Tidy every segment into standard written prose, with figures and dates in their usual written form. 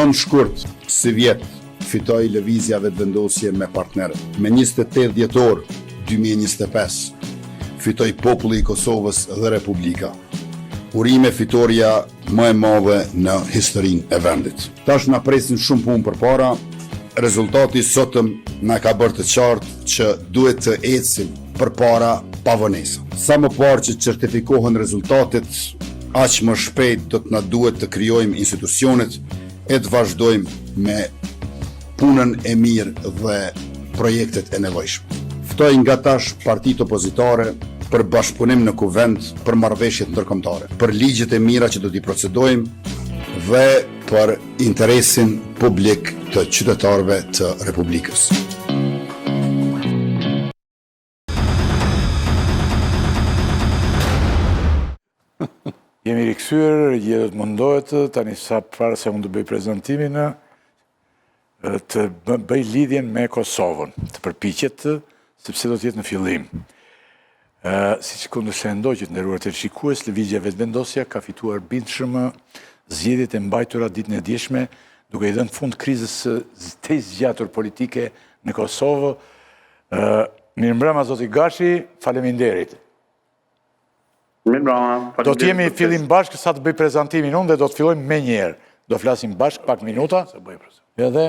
9 shkurt si vjet fitoi lëvizja vetëvendosje me partnerët. Me 28 dhjetor 2025 fitoi populli i Kosovës dhe Republika. Urime fitoria më e madhe në historinë e vendit. Tash na presin shumë punë përpara. Rezultati sotëm na ka bërë të qartë që duhet të ecim përpara pa vonesa. Sa më parë që certifikohen rezultatet, aq më shpejt do të na duhet të krijojmë institucionet e të vazhdojmë me punën e mirë dhe projektet e nevojshme. Ftoj nga tash partitë opozitare për bashkëpunim në kuvend për marrëveshjet ndërkombëtare, për ligjet e mira që do t'i procedojmë dhe për interesin publik të qytetarëve të Republikës. Jemi rikthyer, do të mundohet tani sa para se unë të bëj prezantimin të bëj lidhjen me Kosovën, të përpiqet sepse do të jetë në fillim. Siç kundërshëndoj që të nderuar teleshikues, lëvizja vetëvendosja ka fituar bindshëm zgjedhjet e mbajtura ditën e dieshme, duke i dhënë fund krizës të zgjatur politike në Kosovë. Mirëmbrëma zoti Gashi, faleminderit. Mirëmbrëma. Do të jemi fillim bashkë sa të bëj prezantimin unë dhe do të fillojmë me njëherë. Do flasim bashkë pak minuta. Edhe?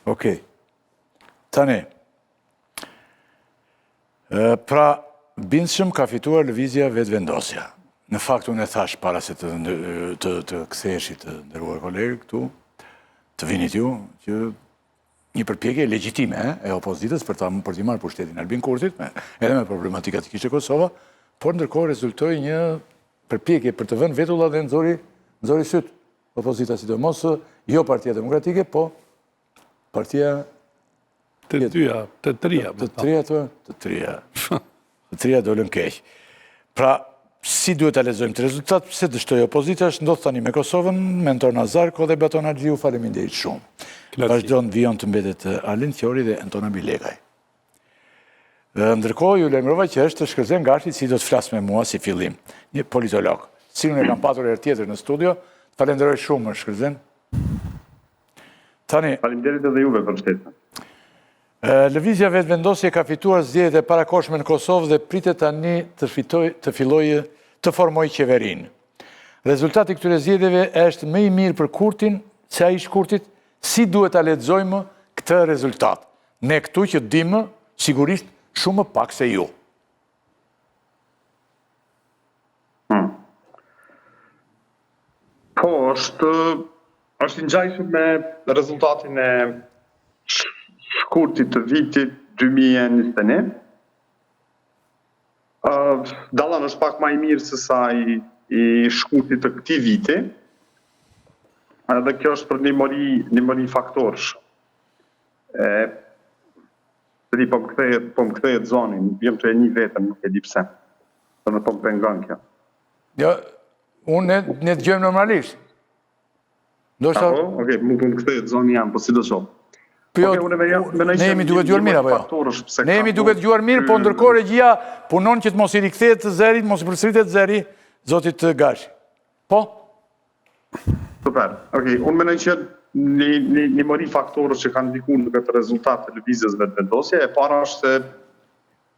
Okej. Tani. Pra, bindshëm ka fituar lëvizja vetëvendosja. Në fakt unë e thash para se të ktheheshit të nderuar kolegë këtu, të vinit ju, që një përpjekje legjitime e opozitës për t'i marrë pushtetin Albin Kurtit, edhe me problematikat që kishte Kosova, por ndërkohë rezultoi një përpjekje për të vënë vetulla dhe nxori syt opozita, sidomos jo Partia Demokratike, po Partia Të trija dolën keq. Pra, si duhet ta lexojmë të rezultat, pse dështoi opozita, është ndodh tani me Kosovën, mentor Nazarko dhe Baton Haxhiu, faleminderit shumë. Vazhdon vijon të mbetet Alin Qori dhe Antona Bilekaj. Ndërkohë ju lajmërova që është Shkëlzen Gashi, si do të flas me mua si fillim, një politolog. Si unë e kam patur herë tjetër në studio, falenderoj shumë Shkëlzen. Tani, faleminderit edhe juve për mbështetjen. Lëvizja vetëvendosje ka fituar zgjedhjet e parakohshme në Kosovë dhe pritet tani të formojë qeverinë. Rezultati i këtyre zgjedhjeve është më i mirë për Kurtin se ai i Shkurtit. Si duhet ta lexojmë këtë rezultat? Ne këtu që dimë sigurisht shumë më pak se ju. Po, është i ngjajshëm me rezultatin e Shkurtit të vitit 2021. Dallan është pak më i mirë se sa i Shkurtit të këtij viti. Edhe kjo është për një mori faktorësh. Po më kthehet zonin, jem të e një vetëm, nuk e di pse. Po më pengon kjo. Jo, unë ne dëgjojmë normalisht. Okej, më kthehet zoni jam, po si do shoh. Ne jemi duke dëgjuar mirë apo jo? Ne jemi duke dëgjuar mirë, po ndërkohë regjia punon që të mos i rikthehet zërit, mos i përsëritet zëri zotit Gashi. Po? Super. Okej, unë mendoj që një mori faktorësh që kanë ndikuar në këtë rezultat të lëvizjes vetëvendosje, e para është se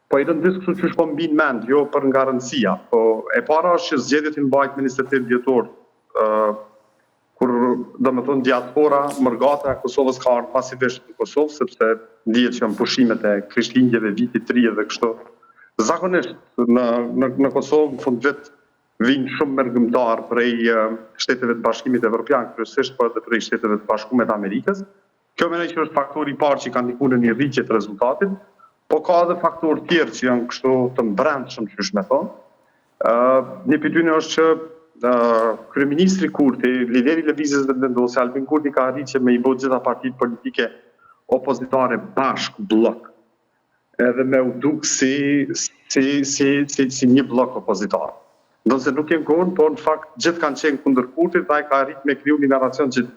po i rëndis kështu që po mbin mend, jo për nga rëndësia, po e para është që zgjedhjet i mbajt me 28 dhjetor, kur domethënë diaspora mërgata e Kosovës ka ardhur pasivisht në Kosovë, sepse dihet që janë pushimet e Krishtlindjeve vitit 30 dhe kështu. Zakonisht në Kosovë në fund vit vijnë shumë mërgëmtar prej Shteteve të Bashkimit Evropian, kryesisht po edhe prej Shteteve të Bashkuara të Amerikës. Kjo mendoj që është faktori i parë që ka ndikuar në një rritje të rezultatit, po ka edhe faktorë tjerë që janë kështu të mbrëmshëm, qysh me thonë. Një pyetje është që kryeministri Kurti, lideri i lëvizjes vetëvendosje, Albin Kurti ka arritur që me i bë gjitha partitë politike opozitare bashkë blok. Edhe me u duk si një blok opozitar. Ndonse nuk jem kohën, por në fakt gjithë kanë qenë kundër Kurtit, ai ka arritur me kriju një narracion që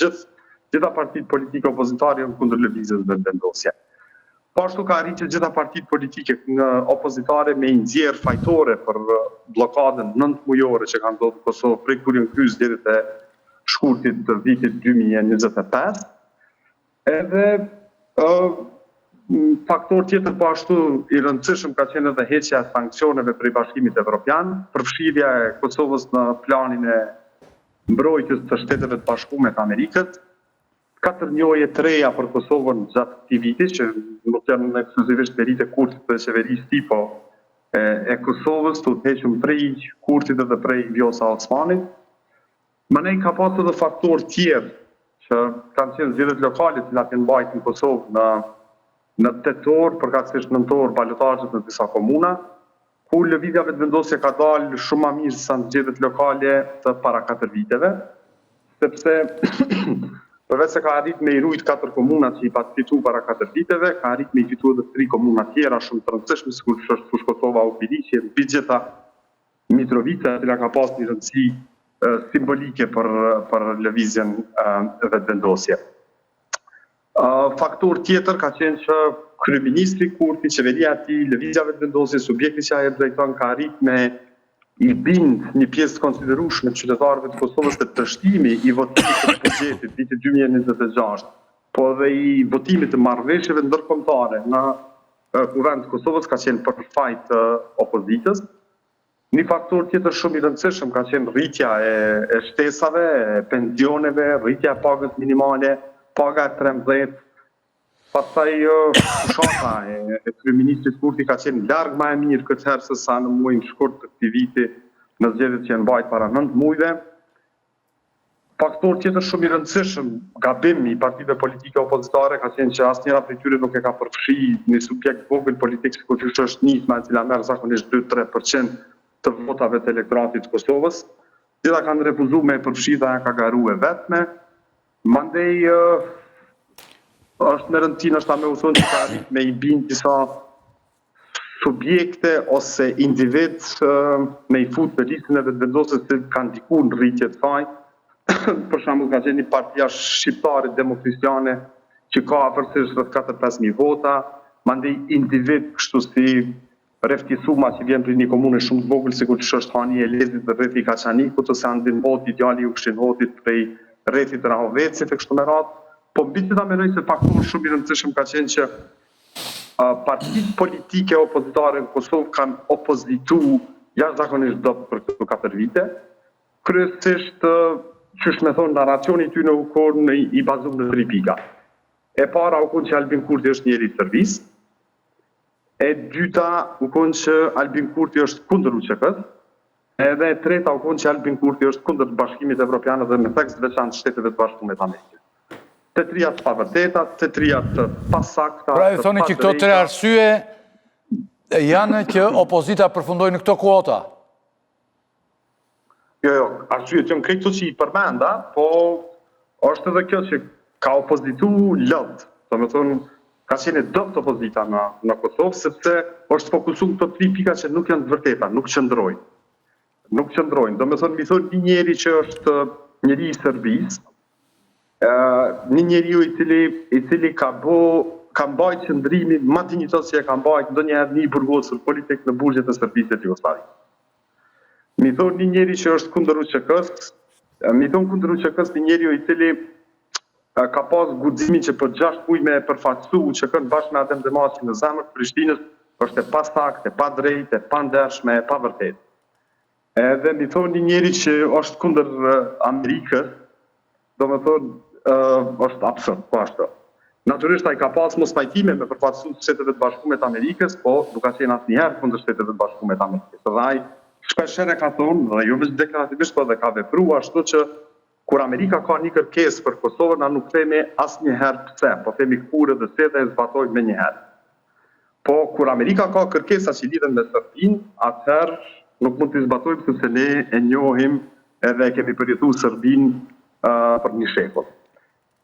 gjitha partitë politike opozitare janë kundër lëvizjes vetëvendosje. Po ashtu ka arritur që gjitha partitë politike opozitare me i nxjerr fajtore për blokadën 9 mujore që kanë ndodhur në Kosovë prej kur janë kryer zgjedhjet e shkurtit të vitit 2025. Edhe faktor tjetër po ashtu i rëndësishëm ka qenë edhe heqja e sankcioneve prej Bashkimit Evropian, përfshirja e Kosovës në planin e mbrojtjes të Shteteve të Bashkuara të Amerikës, 4 njohje të reja për Kosovën gjatë këtij viti, që nuk janë ekskluzivisht meritë e kurtit të qeverisë ti, po e Kosovës, të hequr prej kurtit edhe prej Vjosa Osmanit. Manej ka pasur edhe faktor tjerë që kanë qenë zgjedhjet lokale që janë mbajtur në Kosovë në tetor, përkatësisht nëntor, balotazhet në disa komuna, ku lëvizja vetëvendosje ka dalë shumë më mirë se në zgjedhjet lokale të para 4 viteve, sepse përveç se ka arrit me i rujt 4 komuna që i patë fitu para 4 viteve, ka arrit me i fitu edhe 3 komuna tjera shumë të rëndësishme, sikur që është Fushkosova Ugriqi, Bigjeta, Mitrovica, e cila ka pas një rëndësi simbolike për lëvizjen vetëvendosje. Faktor tjetër ka qenë që kryeministri Kurti, qeveria e tij, lëvizja vetëvendosje, subjekti që ai e drejton ka arrit me i bind një pjesë konsiderueshme të qytetarëve të Kosovës të trështimi i votimit të buxhetit vitit 2026, po edhe i votimit të marrëveshjeve ndërkombëtare në Kuvend të Kosovës ka qenë për fajt të opozitës. Një faktor tjetër shumë i rëndësishëm ka qenë rritja e shtesave, e pensioneve, rritja e pagës minimale, paga e 13, pastaj fushata e kryeministrit Kurti ka qenë larg më e mirë këtë herë se sa në muajin shkurt të këtij viti në zgjedhjet që janë mbajtur para 9 muajve. Faktor tjetër shumë i rëndësishëm, gabimi i partive politike opozitare ka qenë që asnjëra prej tyre nuk e ka përfshi një subjekt vogël politik sikur që është nisma e cila merr zakonisht 2-3% të votave të elektoratit të Kosovës, gjitha kanë refuzuar me përfshi dhe ka garuar vetme. Mandej është në rëndësi nështë me u thonë që ka arrit me i bind disa subjekte ose individ me i fut në listën e vetëvendosjes që kanë ndikuar në rritje të saj. Për shembull ka qenë një partia shqiptare demokratiane që ka afërsisht rreth 4-5.000 vota, mandej individ kështu si Refti Suma që vjen prej një komune shumë të vogël sikur që është Hani Elezit dhe Refti Kaçanikut ose Andin Hoti, djali i Ukshin Hotit prej rrethit Rahovecit e kështu me radhë. Po mbi të ta mendoj se faktor shumë i rëndësishëm ka qenë që partitë politike opozitare në Kosovë kanë opozituar jashtëzakonisht dobët për këto 4 vite. Kryesisht, qysh me thonë, narracioni i tyre u konë i bazuar në 3 pika. E para u konë që Albin Kurti është njeri i servis. E dyta u konë që Albin Kurti është kundër UÇK-s. Edhe e treta u konë që Albin Kurti është kundër Bashkimit Evropian dhe me tekst veçantë Shteteve të Bashkuara të Amerikës. Të trija të pavërteta, të trija të pasakta. Pra e thoni që këto 3 arsye janë që opozita përfundoi në këto kuota? Jo, arsyet janë këto që i përmenda, po është edhe kjo që ka opozitu lënd. Domethënë, ka qenë dobët opozita në Kosovë, sepse është fokusuar këto 3 pika që nuk janë të vërteta, nuk qëndrojnë. Nuk qëndrojnë. Domethënë, mi thonë një njeri që është njeri i Serbisë, një njeriu i cili ka mbajtur qëndrimin më dinjitos që e ka mbajtur ndonjëherë një burgosur politik në burgjet e Serbisë të Jugosllavisë. Mi thonë një njeri që është kundër UÇK-s, mi thonë kundër UÇK-s një njeriu i cili ka pas guximin që për 6 muaj me përfaqësu UÇK-n bashkë me Adem Demaçi në zemër të Prishtinës, është e pasaktë, e padrejtë, e pandershme, e pavërtetë. Edhe mi thonë një njeri që është kundër Amerikës, do me thonë, është absurd, po ashtu. Natyrisht ai ka pas mos pajtime me përfaqësues të Shteteve të Bashkuara të Amerikës, po nuk ka qenë asnjëherë kundër Shteteve të Bashkuara të Amerikës. Dhe ai shpeshherë ka thonë, dhe jo vetëm deklarativisht, por edhe ka vepruar ashtu që kur Amerika ka një kërkesë për Kosovën, na nuk themi asnjëherë pse, po themi kur dhe se dhe e zbatojmë menjëherë. Po kur Amerika ka kërkesa që lidhen me Serbinë, atëherë nuk mund të zbatojmë sepse ne e njohim edhe kemi përjetuar Serbinë për një shekull.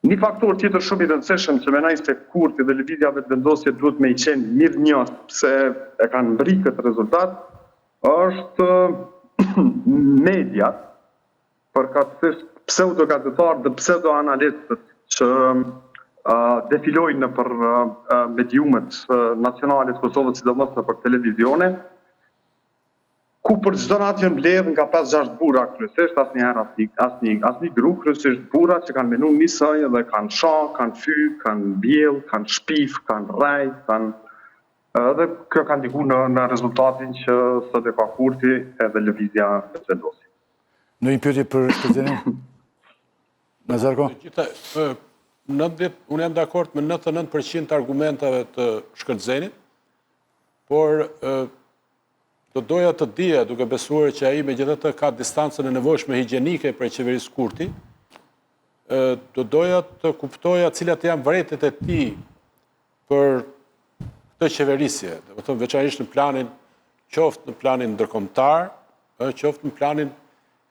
Një faktor tjetër shumë i rëndësishëm që mendoj se Kurti dhe lëvizja vetëvendosje duhet me i qenë mirënjohës pse e kanë mbërrit këtë rezultat, është mediat, përkatësisht pseudo-gazetarë dhe pseudo-analistët që defilojnë në për mediumet nacionale të Kosovës, sidomos në për televizione, ku për çdo natë janë mbledh nga 5-6 burra kryesisht, asnjë grup, kryesisht burra që kanë menuar një sënj dhe kanë shah, kanë fy, kanë bjell, kanë shpif, kanë rrej, edhe kjo ka ndikuar në rezultatin që sot e ka Kurti edhe lëvizja e vendosi. Në një pyetje për shkëlqenin? Nazarko? Unë jam dakord me 99% argumentave të Shkëlqenit, por do doja të dija, duke besuar që ai megjithatë ka distancën e nevojshme higjienike për qeverisë Kurti, do doja të kuptoja cilat janë vërejtjet e tij për këtë qeverisje, do të thonë veçanërisht në planin qoftë në planin ndërkombëtar, qoftë në planin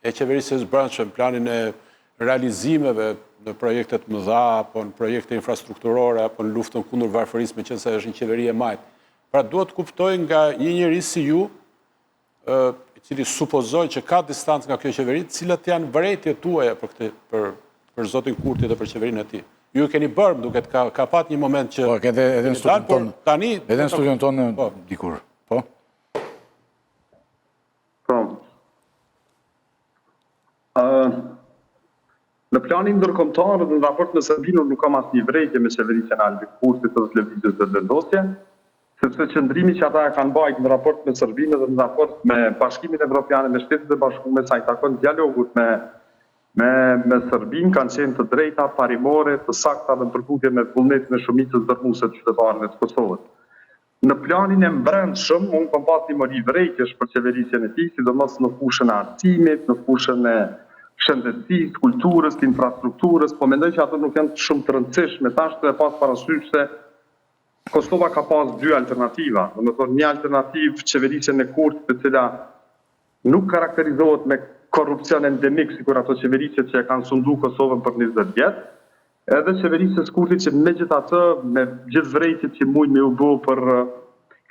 e qeverisjes së brendshme, në planin e realizimeve në projekte të mëdha, apo në projekte infrastrukturore, apo në luftën kundër varfërisë, meqense është një qeveri e majtë. Pra duhet kuptoj nga një njeri si ju, i cili supozoj që ka distancë nga kjo qeveri, cilat janë vërejtjet tuaja për zotin Kurti dhe për qeverinë e tij. Ju keni bërë, duket ka pat një moment që... Po, edhe në studion tonë. Tani... Edhe në studion tonë dikur. Po? Në planin ndërkombëtar dhe në raport me Serbinën nuk kam asnjë vërejtje me qeverisjen e Albin Kurtit dhe lëvizjes së vendosje, sepse qëndrimi që ata kanë bajt në raport me Serbinë dhe në raport me Bashkimin Evropian, me Shtetet e Bashkuara, sa i takon dialogut me Serbinë, kanë qenë të drejta, parimore, të sakta dhe në përputhje me vullnetin e shumicës dërmuese të qytetarëve të Kosovës. Në planin e brendshëm, unë kam pas një mori vërejtjesh për qeverisjen e tij, sidomos në fushën e arsimit, në fushën e shëndetësisë, kulturës, infrastrukturës, po mendoj që ato nuk janë shumë të rëndësishme. Tash të e pas parasysh se Kosova ka pas dy alternativa. Domethënë një alternativë qeverisjen e Kurtit, e cila nuk karakterizohet me korrupsion endemik sikur ato qeverisjet që e kanë sundu Kosovën për 20 vjet, edhe qeverisja e Kurtit që megjithatë me gjithë vërejtjet që mund me u bë për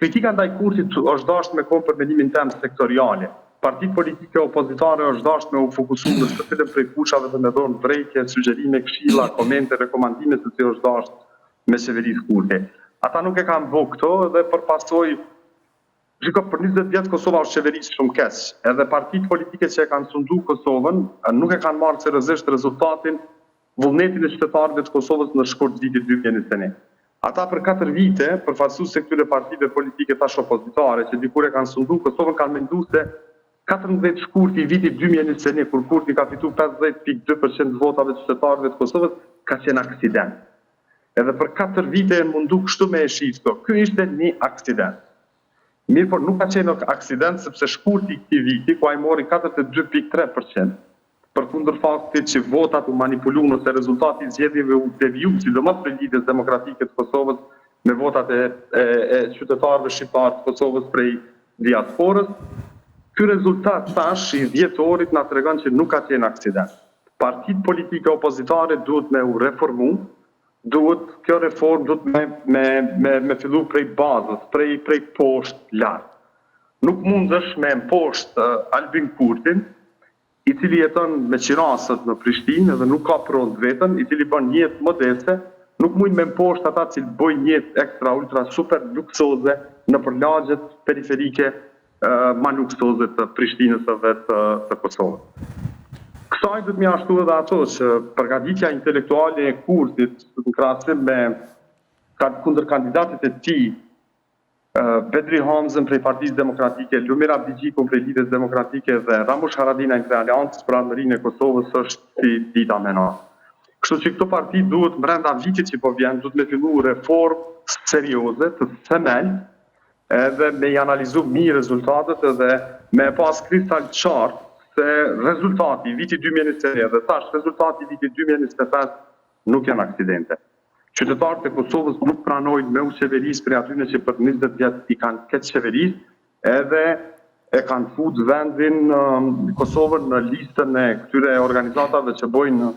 kritika ndaj Kurtit është dashur me kohë për mendimin tim sektoriale. Partitë politike opozitare është dashur me u fokusu në të cilën prej fushave dhe me dhënë vërejtje, sugjerime, këshilla, komente, rekomandime se si është dashur me qeverisë Kurti. Ata nuk e kanë bërë këto dhe përpasoj shiko për 20 vjet Kosova është qeverisë shumë keq. Edhe partitë politike që e kanë sundu Kosovën nuk e kanë marrë seriozisht rezultatin, vullnetin e qytetarëve të Kosovës në shkurt vitit 2021. Ata për 4 vite, përfaqësues këtyre partive politike tash opozitare që dikur e kanë sundu Kosovën, kanë menduar se 14 shkurti i vitit 2021, kur Kurti ka fitu 50.2% votave të qytetarëve të Kosovës, ka qenë aksident. Edhe për 4 vite e mundu kështu me e shifto. Ky ishte një aksident. Mirë, por nuk ka qenë aksident sepse shkurti i këtij viti, ku ai mori 42.3%, përkundër faktit që votat u manipuluan ose rezultati i zgjedhjeve u deviu, sidomos për lidhjes demokratike të Kosovës me votat e qytetarëve shqiptar të Kosovës prej diasporës. Ky rezultat tash i 10 orit na tregon që nuk ka qenë aksident. Partitë politike opozitare duhet me u reformu, kjo reformë duhet me fillu prej bazës, prej poshtë lart. Nuk mundesh me poshtë Albin Kurtin, i cili jeton me qirasët në Prishtinë dhe nuk ka prontë vetën, i cili bën jetë modeste, nuk mund me poshtë ata që bëjnë jetë ekstra ultra super luksoze në përlagjet periferike ma luksoze të Prishtinës dhe të Kosovës. Kësaj dhëtë mi ashtu edhe ato që përgatitja intelektuale e Kurtit në krahasim me kundër kandidatit e tij, Bedri Hamzën prej Partisë Demokratike, Lumir Abdigjikun prej Lidhjes Demokratike dhe Ramush Haradinaj prej Aleancës për Andërinë e Kosovës është si dita me natë. Kështu që këto parti duhet brenda vitit që po vjen, duhet me fillu reformë serioze të themel, edhe me i analizu mirë rezultatet edhe me pas kristal qartë se rezultati i vitit 2021 dhe tash rezultati i vitit 2025 nuk janë aksidente. Qytetarët e Kosovës nuk pranojnë me u qeverisë për atyre që për 20 vjet i kanë këtë qeverisë edhe e kanë fut vendin Kosovën në listën e këtyre organizatave që bojnë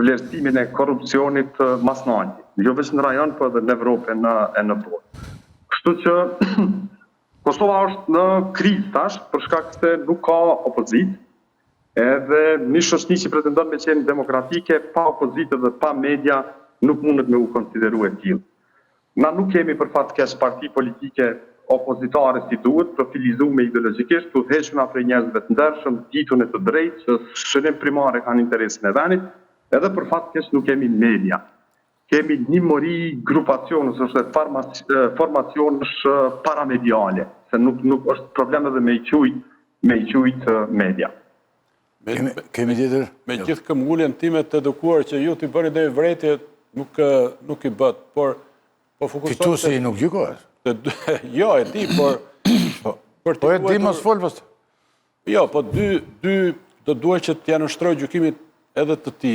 vlerësimin e korrupsionit masnali. Jo vetëm në rajon, por edhe në Evropë e në botë. Kështu që Kosova është në krizë tash për shkak se nuk ka opozitë, edhe një shoqëri që pretendon me qenë demokratike, pa opozitë dhe pa media, nuk mundet me u konsideru e tillë. Na nuk kemi për fat keq parti politike opozitare si duhet, profilizume ideologjikisht, të udhëhequna prej njerëzve të ndershëm, ditun e të drejtë, që shënim primare kanë interesin e venit, edhe për fat keq nuk kemi media. Kemi një mori grupacionës, është formacionësh paramediale, se nuk është problem edhe me i qujt media. Kemi tjetër? Me gjithë këmbgulljen time të edukuar që ju t'i bëni dhe vretje, nuk i bët, por fokusohet... Fituesi nuk gjykohet? Jo, e di, por... Po e di mos fol pas. Jo, po dy do duhet që t'ja nështroj gjykimit edhe të ti,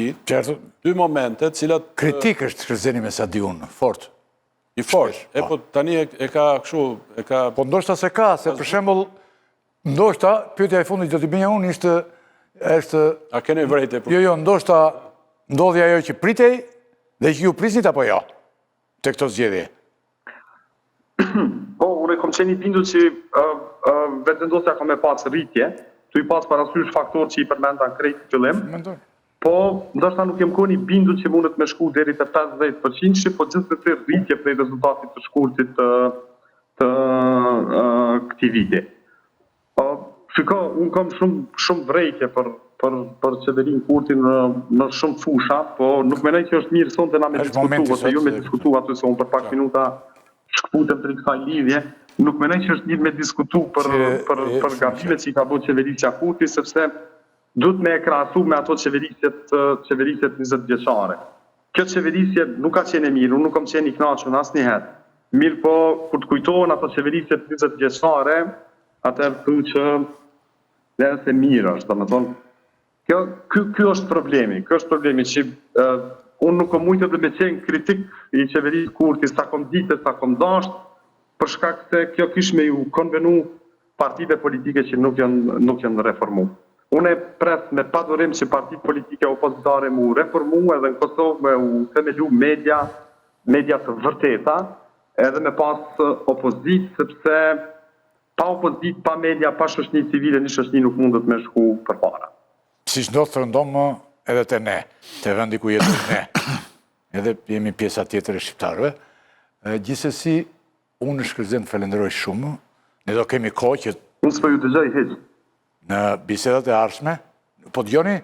dy momente, cilat... Kritik është shkërzeni me Sadiun, fort. I fort, e po tani e ka këshu, e ka... Po ndoshta se ka, se për shembull, ndoshta, pyetja e fundit do t'i bëja unë ishte... A kene vrejte? Jo, ndoshta ndodhi ajo që pritej dhe që ju prisnit apo jo, të këto zgjedhje. Po, unë e kom qeni bindu që vetëvendosja ka me pas rritje, tu i pas parasysh faktor që i përmenda në krejt fillim, po, ndoshta nuk jem koni bindu që mundet me shku deri të 50%, po gjithë të rritje prej rezultatit të shkurtit të këtij viti. Shiko, unë kam shumë vrejtje për qeverin Kurtin në shumë fusha, po nuk menoj që është mirë sonte na me diskutu, ose ju me diskutu aty se unë për pak minuta shkputem të kësaj lidhje, nuk menoj që është mirë me diskutu për gabimet që i ka bërë qeverisja Kurti, sepse duhet me e krahasu me ato qeverisjet 20 vjeçare. Kjo qeverisje nuk ka qenë mirë, unë nuk kam qenë i kënaqur asnjëherë. Mirë po, kur të kujtohen ato qeverisjet 20 vjeçare, atëherë thu që dhe se mirë është, më thonë. Kjo është problemi, që unë nuk kom mujtë dhe me qenë kritik i qeverisë Kurti, sa kom ditë, sa kom dasht, për shkak se kjo kish me ju konvenu partive politike që nuk janë reformu. Unë e pres me padurim që partit politike opozitare mu reformu, edhe në Kosovë me u themelu media të vërteta, edhe me pas opozit, sepse pa opozit, pa media, pa shoqëni civile, një shoqëni nuk mundet me shku për para. Si që do të rëndomë edhe të ne, të vendi ku jetë ne, edhe jemi pjesa tjetër e shqiptarëve, gjithsesi, unë shkërzen të falenderoj shumë, ne do kemi kohë që... Unë s'po ju dëgjoj hiç. Në bisedat e ardhshme, po dëgjoni?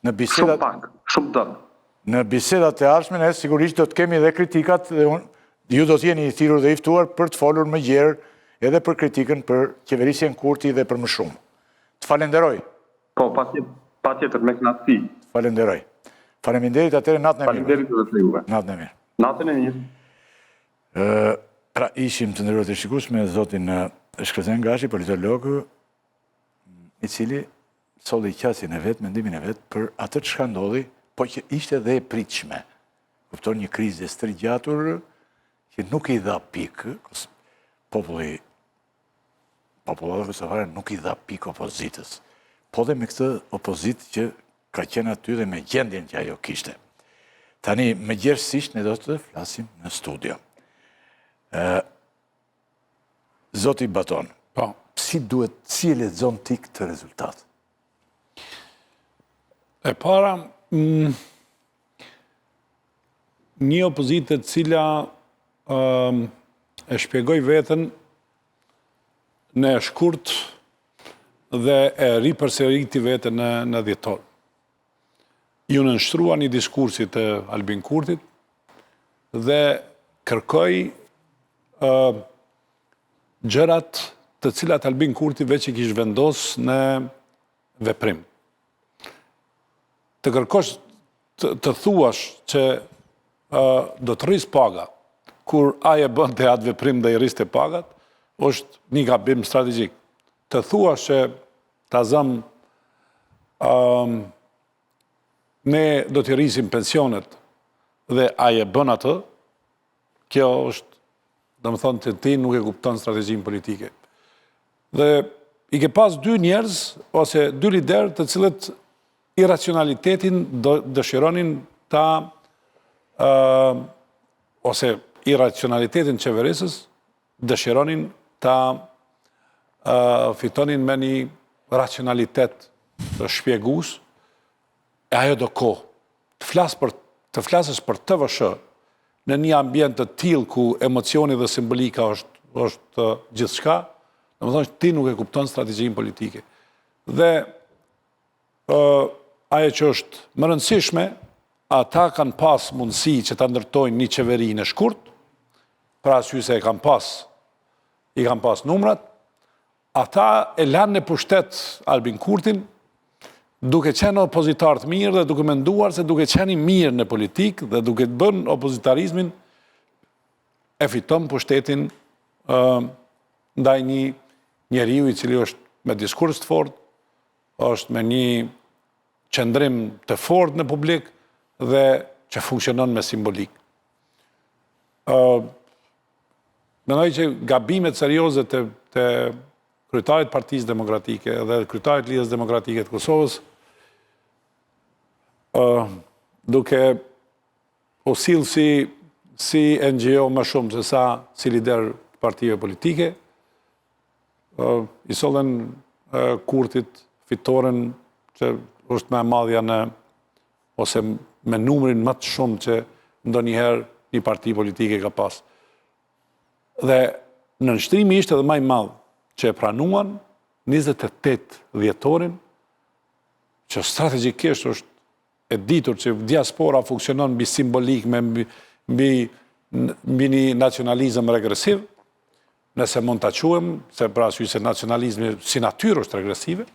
Në bisedat... Shumë pak, shumë tërë. Në bisedat e ardhshme, ne sigurisht do të kemi edhe kritikat dhe ju do t'jeni i thirrur dhe i ftuar për të folur më gjerë edhe për kritikën për qeverisjen Kurti dhe për më shumë. Të falenderoj. Po, pa tjetër me kënaqësi. Falenderoj. Faleminderit atëre natën e mirë. Faleminderit edhe të juve. Natën e mirë. Natën e mirë. Pra ishim të nderuar të shikues me zotin Shkërzen Gashi, politolog, i cili solli qasin e vet, mendimin e vet për atë çka ndodhi, po që ishte dhe e pritshme. Kupton, një krizë e strigjatur që nuk i dha pikë, populli kosovare nuk i dha pikë opozitës. Po dhe me këtë opozit që ka qenë aty dhe me gjendjen që ajo kishte. Tani, me gjerësisht, ne do të flasim në studio. Zoti Baton, si e lexon ti këtë rezultat? E para, një opozitë e cila e shpjegoj veten në shkurt dhe e ripërsëriti veten në dhjetor. Ju nënshtrua një diskursit të Albin Kurtit dhe kërkoj gjërat të cilat Albin Kurti veç i kish vendos në veprim. Të kërkosh të thuash që do të rris paga, kur aje bën të atë veprim dhe i rris të pagat, është një gabim strategjik. Të thuash që ta zëm ne do të rrisim pensionet dhe aje bën atë, kjo është, dhe më thonë, të ti nuk e kupton strategjin politike. Dhe i ke pas dy njerëz, ose dy lider të cilët iracionalitetin dëshironin ta, ose iracionalitetin qeverisës dëshironin ta fitonin me një racionalitet të shpjegus, e ajo do kohë. Të flasësh për TVSH në një ambient të tillë ku emocioni dhe simbolika është gjithçka, domethënë ti nuk e kupton strategjinë politike. Dhe ajo që është më rëndësishme, ata kanë pas mundësi që ta ndërtojnë një qeveri në shkurt, për arsye se i kanë pas numrat, ata e lanë në pushtet Albin Kurtin, duke qenë opozitar të mirë dhe duke menduar se duke qenë i mirë në politikë dhe duke të bën opozitarizmin, e fiton pushtetin ndaj një njeriu i cili është me diskurs të fortë, është me një qëndrim të fortë në publik dhe që funksionon me simbolik. Mendoj që gabimet serioze të kryetarit Partisë Demokratike dhe kryetarit Lidhjes Demokratike të Kosovës, duke u sill si NGO më shumë se sa si lider të partive politike, i sollen Kurtit fitoren që është më e madhja ose me numrin më të shumë që ndonjëherë një parti politike ka pas. Dhe nënshtrimi ishte edhe më i madh që e pranuan 28 dhjetorin, që strategjikisht është e ditur që diaspora funksionon mbi simbolik, mbi një nacionalizëm regresiv, nëse mund ta quhem, se për arsye se nacionalizmi si natyrë është regresive,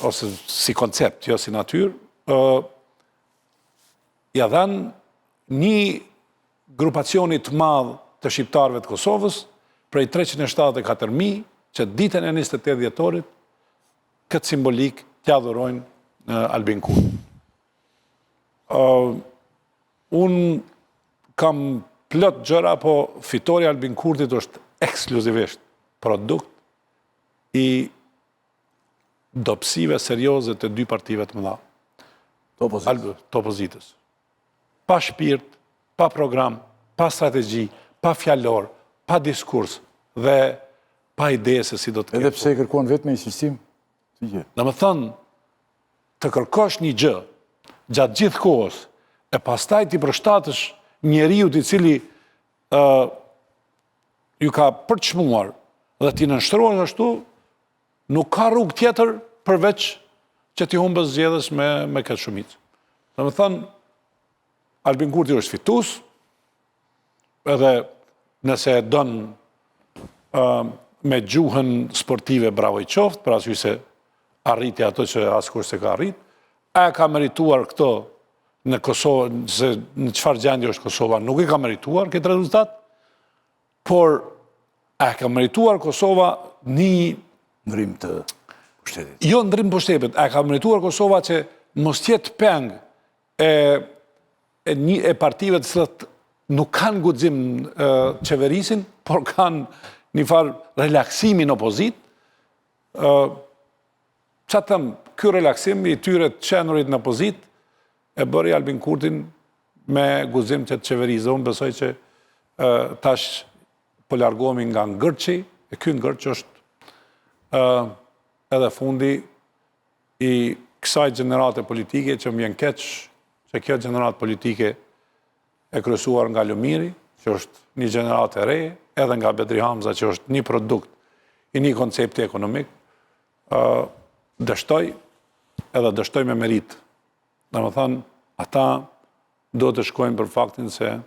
ose si koncept, jo si natyrë, ja dhanë një grupacionit të madh të shqiptarëve të Kosovës, prej 374.000, që ditën e 28 dhjetorit, këtë simbolik t'ja dhurojnë Albin Kurti. Unë kam plot gjëra, po fitoria Albin Kurtit është ekskluzivisht produkt i dobësive serioze të dy partive të mëdha. Të opozitës. Pa shpirt, pa program, pa strategji, pa fjalor, pa diskurs dhe pa ide se si do të ketë. Edhe pse e kërkuan vetëm insistim? Dhe më thënë, të kërkosh një gjë gjatë gjithë kohës, e pastaj t'i përshtatësh njeriu i cili ju ka përçmuar dhe t'i nënshtrohesh ashtu, nuk ka rrugë tjetër përveç që t'i humbës zgjedhës me këtë shumicë. Dhe më thënë, Albin Kurti është fitues, edhe nëse e don me gjuhën sportive bravo i qoftë, për arsye se arriti ato që askush se ka arrit, e ka merituar këto në Kosovë, se në çfarë gjendje është Kosova, nuk i ka merituar këtë rezultat, por e ka merituar Kosova një Ndrim të pushtetit. jo ndrim pushtetit, e ka merituar Kosova që mos jetë peng e partive të cilat nuk kanë guxim qeverisin, por kanë një farë relaksimin opozit. Qa të thëmë, ky relaksim i tyre të qenurit në opozit e bëri Albin Kurtin me guxim që të qeverizë. Unë besoj që tash po largohemi nga ngërçi, e ky ngërç është edhe fundi i kësaj gjenerate politike që më vjen keq që kjo gjenerat politike e kryesuar nga Lumiri, që është një gjenerat e re, edhe nga Bedri Hamza, që është një produkt i një koncepti ekonomik, dështoj edhe dështoj me merit. Dhe më thënë, ata do të shkojnë për faktin se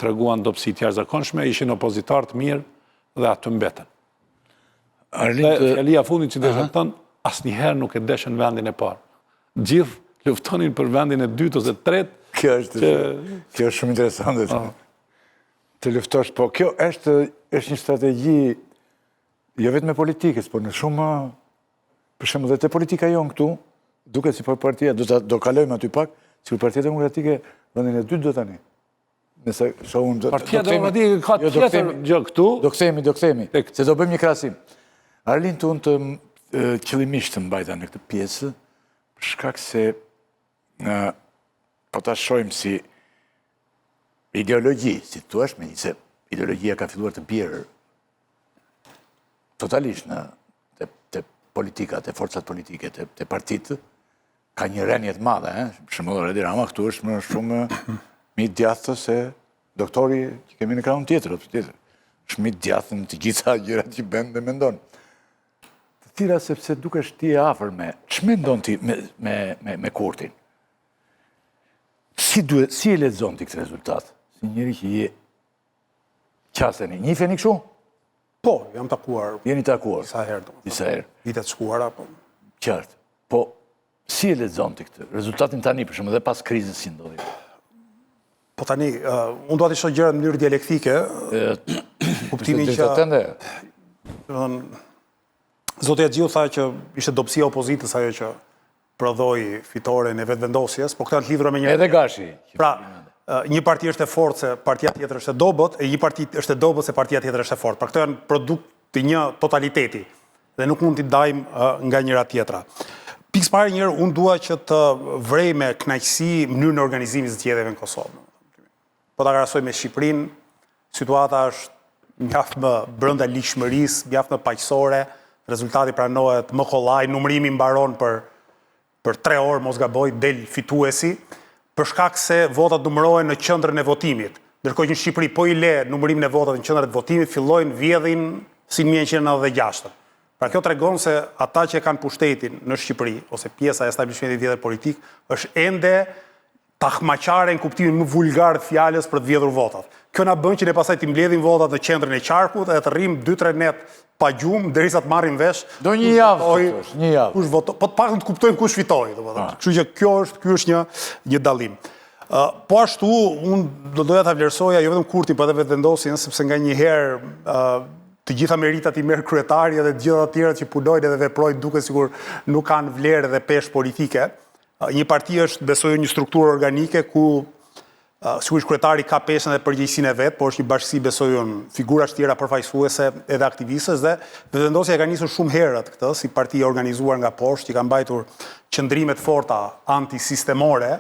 treguan dobësi të jashtëzakonshme, ishin opozitar të mirë dhe aty mbetën. Dhe fjalia fundit që desha të thënë, asnjëherë nuk e deshën vendin e parë. Gjithë luftonin për vendin e dytë ose të tretë. Kjo është shumë interesante. Të luftosh, po kjo është një strategji jo vetëm e politikës, por në shumë, për shembull edhe te politika jonë këtu, duket si për partia, do kalojmë aty pak, si për Partia Demokratike vendin e dytë do tani. Nëse shohun Partia Demokratike ka tjetër gjë këtu. Do kthehemi, se do bëjmë një krahasim. Arlind, unë të qëllimisht të mbajta në këtë pjesë, për shkak se po ta shohim si ideologji, si të thuash, me se ideologjia ka filluar të bjerë totalisht në politika, të forcat politike, të partitë, ka një rënje të madhe, për shembull Edi Rama këtu është më shumë mi djathtë se doktori që kemi në krahun tjetër, është mi djathtë në të gjitha gjërat që bën dhe mendon. Të tjera sepse dukesh ti e afër me, ç'mendon ti me Kurtin? Si e lexon ti këtë rezultat? Si njëri që je qaseni, njiheni kështu? Po, jam takuar Jeni takuar? disa herë, domethënë. Disa herë. Vitet shkuara, po. Qartë. Po, si e lexon ti këtë? Rezultatin tani, për shembull, dhe pas krizës si ndodhi? Po tani, unë dua të shoh gjërat në mënyrë dialektike, kuptimin që Zoti Axhiu tha që ishte dobësia e opozitës ajo që prodhoi fitoren e vetëvendosjes, po këto janë të lidhura me një. Edhe Gashi. Pra, një parti është e fortë se partia tjetër është e dobët, e një parti është e dobët se partia tjetër është e fortë. Pra këto janë produkt të një totaliteti dhe nuk mund t'i dajmë nga njëra tjetra. Pikë parë njërë, unë dua që të vrej me kënaqësi mënyrën e organizimit të zgjedhjeve në Kosovë. Po ta krahasoj me Shqipërinë, situata është mjaft më brenda ligjshmërisë, mjaft më paqësore, rezultati pranohet më kollaj, numërimi mbaron për 3 orë, mos gaboj, del fituesi, për shkak se votat numërohen në qendrën e votimit. Ndërkohë që në Shqipëri po i le numërimin e votat në qendrën e votimit, fillojnë vjedhin si në 1996. Pra kjo tregon se ata që kanë pushtetin në Shqipëri, ose pjesa e establishmentit tjetër politik, është ende tahmaqare në kuptimin më vulgar të fjalës për të vjedhur votat. Kjo na bën që ne pastaj të mbledhim votat në qendrën e qarkut dhe të rrim 2-3 net pa gjumë derisa të marrim vesh. Do një javë, një javë. Kush voton, po të paktën të kuptojmë kush fitoi, domethënë. Kështu që ky është një dallim. Po ashtu unë do doja ta vlerësoja jo vetëm Kurtin, por edhe vetëvendosjen, sepse nganjëherë të gjitha meritat i merr kryetari dhe të gjitha të tjerat që punojnë edhe veprojnë duket sikur nuk kanë vlerë dhe peshë politike. Një parti është, besoj, një strukturë organike ku sigurisht kryetari ka peshën dhe përgjegjësinë e vet, por është një bashkësi, besoj unë, figurash tjera përfaqësuese edhe aktivistës dhe vetëvendosja ka nisur shumë herët këtë si parti e organizuar nga poshtë, që ka mbajtur qëndrime të forta antisistemore,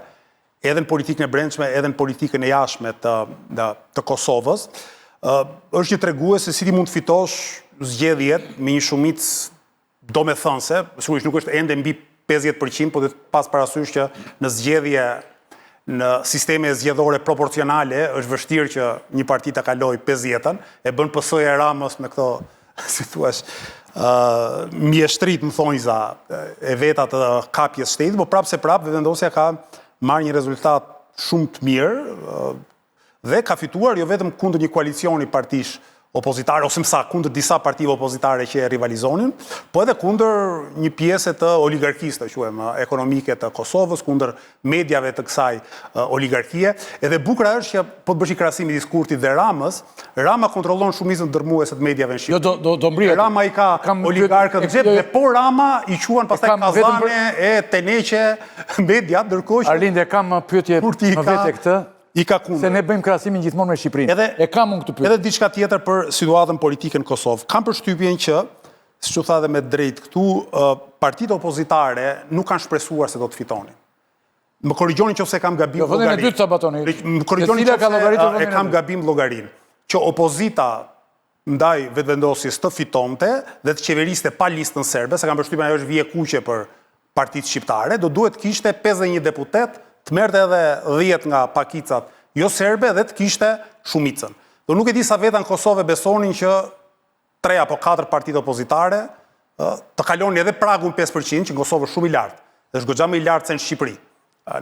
edhe në politikën e brendshme, edhe në politikën e jashtme të Kosovës. Është një tregues se si ti mund të fitosh zgjedhjet me një shumicë domethënëse, sigurisht nuk është ende mbi 50%, po të pas parasysh që në zgjedhje në sisteme zgjedhore proporcionale është vështirë që një parti ta kalojë 50-ën, e bën PS-ja e Ramës me këto, si thua, mjeshtrit më thonjza e veta të kapjes shtetit, por prapë se prapë vetëvendosja ka marrë një rezultat shumë të mirë dhe ka fituar jo vetëm kundër një koalicioni partish opozitare, ose mësa kundër disa partive opozitare që e rivalizonin, po edhe kundër një pjesë të oligarkisë, të quajmë, ekonomike të Kosovës, kundër mediave të kësaj oligarkie. Edhe bukura është që po të bësh një krahasim midis Kurtit dhe Ramës, Rama kontrollon shumicën dërmuese të mediave në Shqipëri. Jo, do mbrihet. Rama i ka oligarkët në xhep dhe po Rama i quan pastaj kazane e teneqe media, ndërkohë që Arlinde, kam pyetje më vete këtë. Se ne bëjmë krahasimin gjithmonë me Shqipërinë. E kam unë këtë pyetje. Edhe diçka tjetër për situatën politike në Kosovë. Kam përshtypjen që, siç u tha dhe me drejt këtu, partitë opozitare nuk kanë shpresuar se do të fitonin. Më korrigjoni nëse kam gabim llogarinë. Jo, vënë dytë sabatoni. Më korrigjoni nëse kam gabim llogarinë. Që opozita ndaj vetëvendosjes të fitonte dhe të qeveriste pa listën serbe, se kam përshtypjen ajo është vije kuqe për partitë shqiptare, do duhet kishte 51 deputet, të merrte edhe 10 nga pakicat jo serbe dhe të kishte shumicën. Do nuk e di sa veta në Kosovë besonin që 3 apo 4 partitë opozitare të kalonin edhe pragun 5%, që në Kosovë është shumë i lartë, dhe është goxha më i lartë se në Shqipëri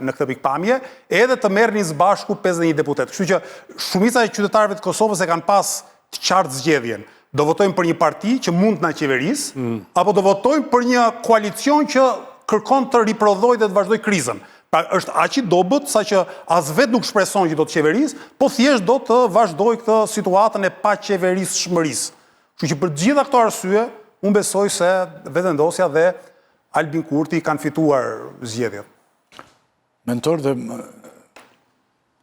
në këtë pikpamje, edhe të merrnin së bashku 51 deputet. Kështu që shumica e qytetarëve të Kosovës e kanë pas të qartë zgjedhjen. Do votojmë për një parti që mund të na qeverisë, apo do votojmë për një koalicion që kërkon të riprodhojë dhe të vazhdojë krizën. Pra është aq i dobët sa që as vetë nuk shpreson që do të qeverisë, po thjesht do të vazhdojë këtë situatën e paqeverisshmërisë. Kështu që për të gjitha këto arsye, unë besoj se vetëvendosja dhe Albin Kurti kanë fituar zgjedhjet. Mentor dhe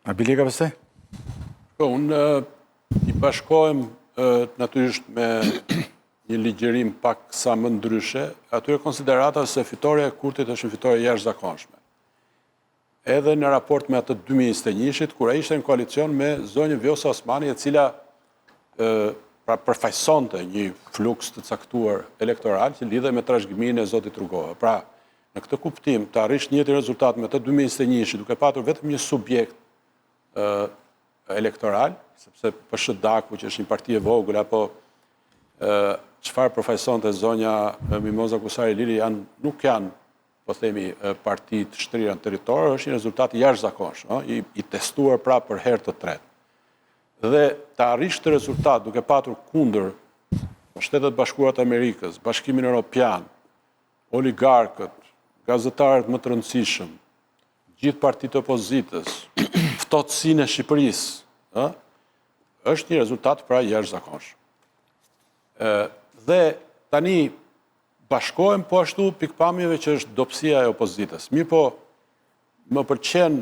Abili ka pastaj? Po, unë i bashkohem natyrisht me një ligjërim pak sa më ndryshe, atyre konsiderata se fitoria e Kurtit është një fitore jashtëzakonshme. Edhe në raport me atë 2021-shit, kur ai ishte në koalicion me zonjën Vjosa Osmani, e cila përfaqësonte një fluks të caktuar elektoral që lidhej me trashëgiminë e zotit Rugova. Pra, në këtë kuptim të arrish njëjtin rezultat me të 2021, duke patur vetëm një subjekt elektoral, sepse PSHDAK-u, që është një parti e vogël, apo çfarë përfaqësonte zonja Mimoza Kusari Liri, nuk janë, po themi, parti të shtrira në territor, është një rezultat i jashtëzakonshëm, i testuar pra për herë të tretë. Dhe të arrish të rezultat duke patur kundër Shtetet Bashkuara të Amerikës, Bashkimin Evropian, oligarkët, gazetarët më të rëndësishëm, gjithë partitë opozitës, ftohtësinë e Shqipërisë, është një rezultat pra jashtëzakonshëm. Dhe tani bashkohem po ashtu pikpamjeve që është dobësia e opozitës. Mirë po, më pëlqen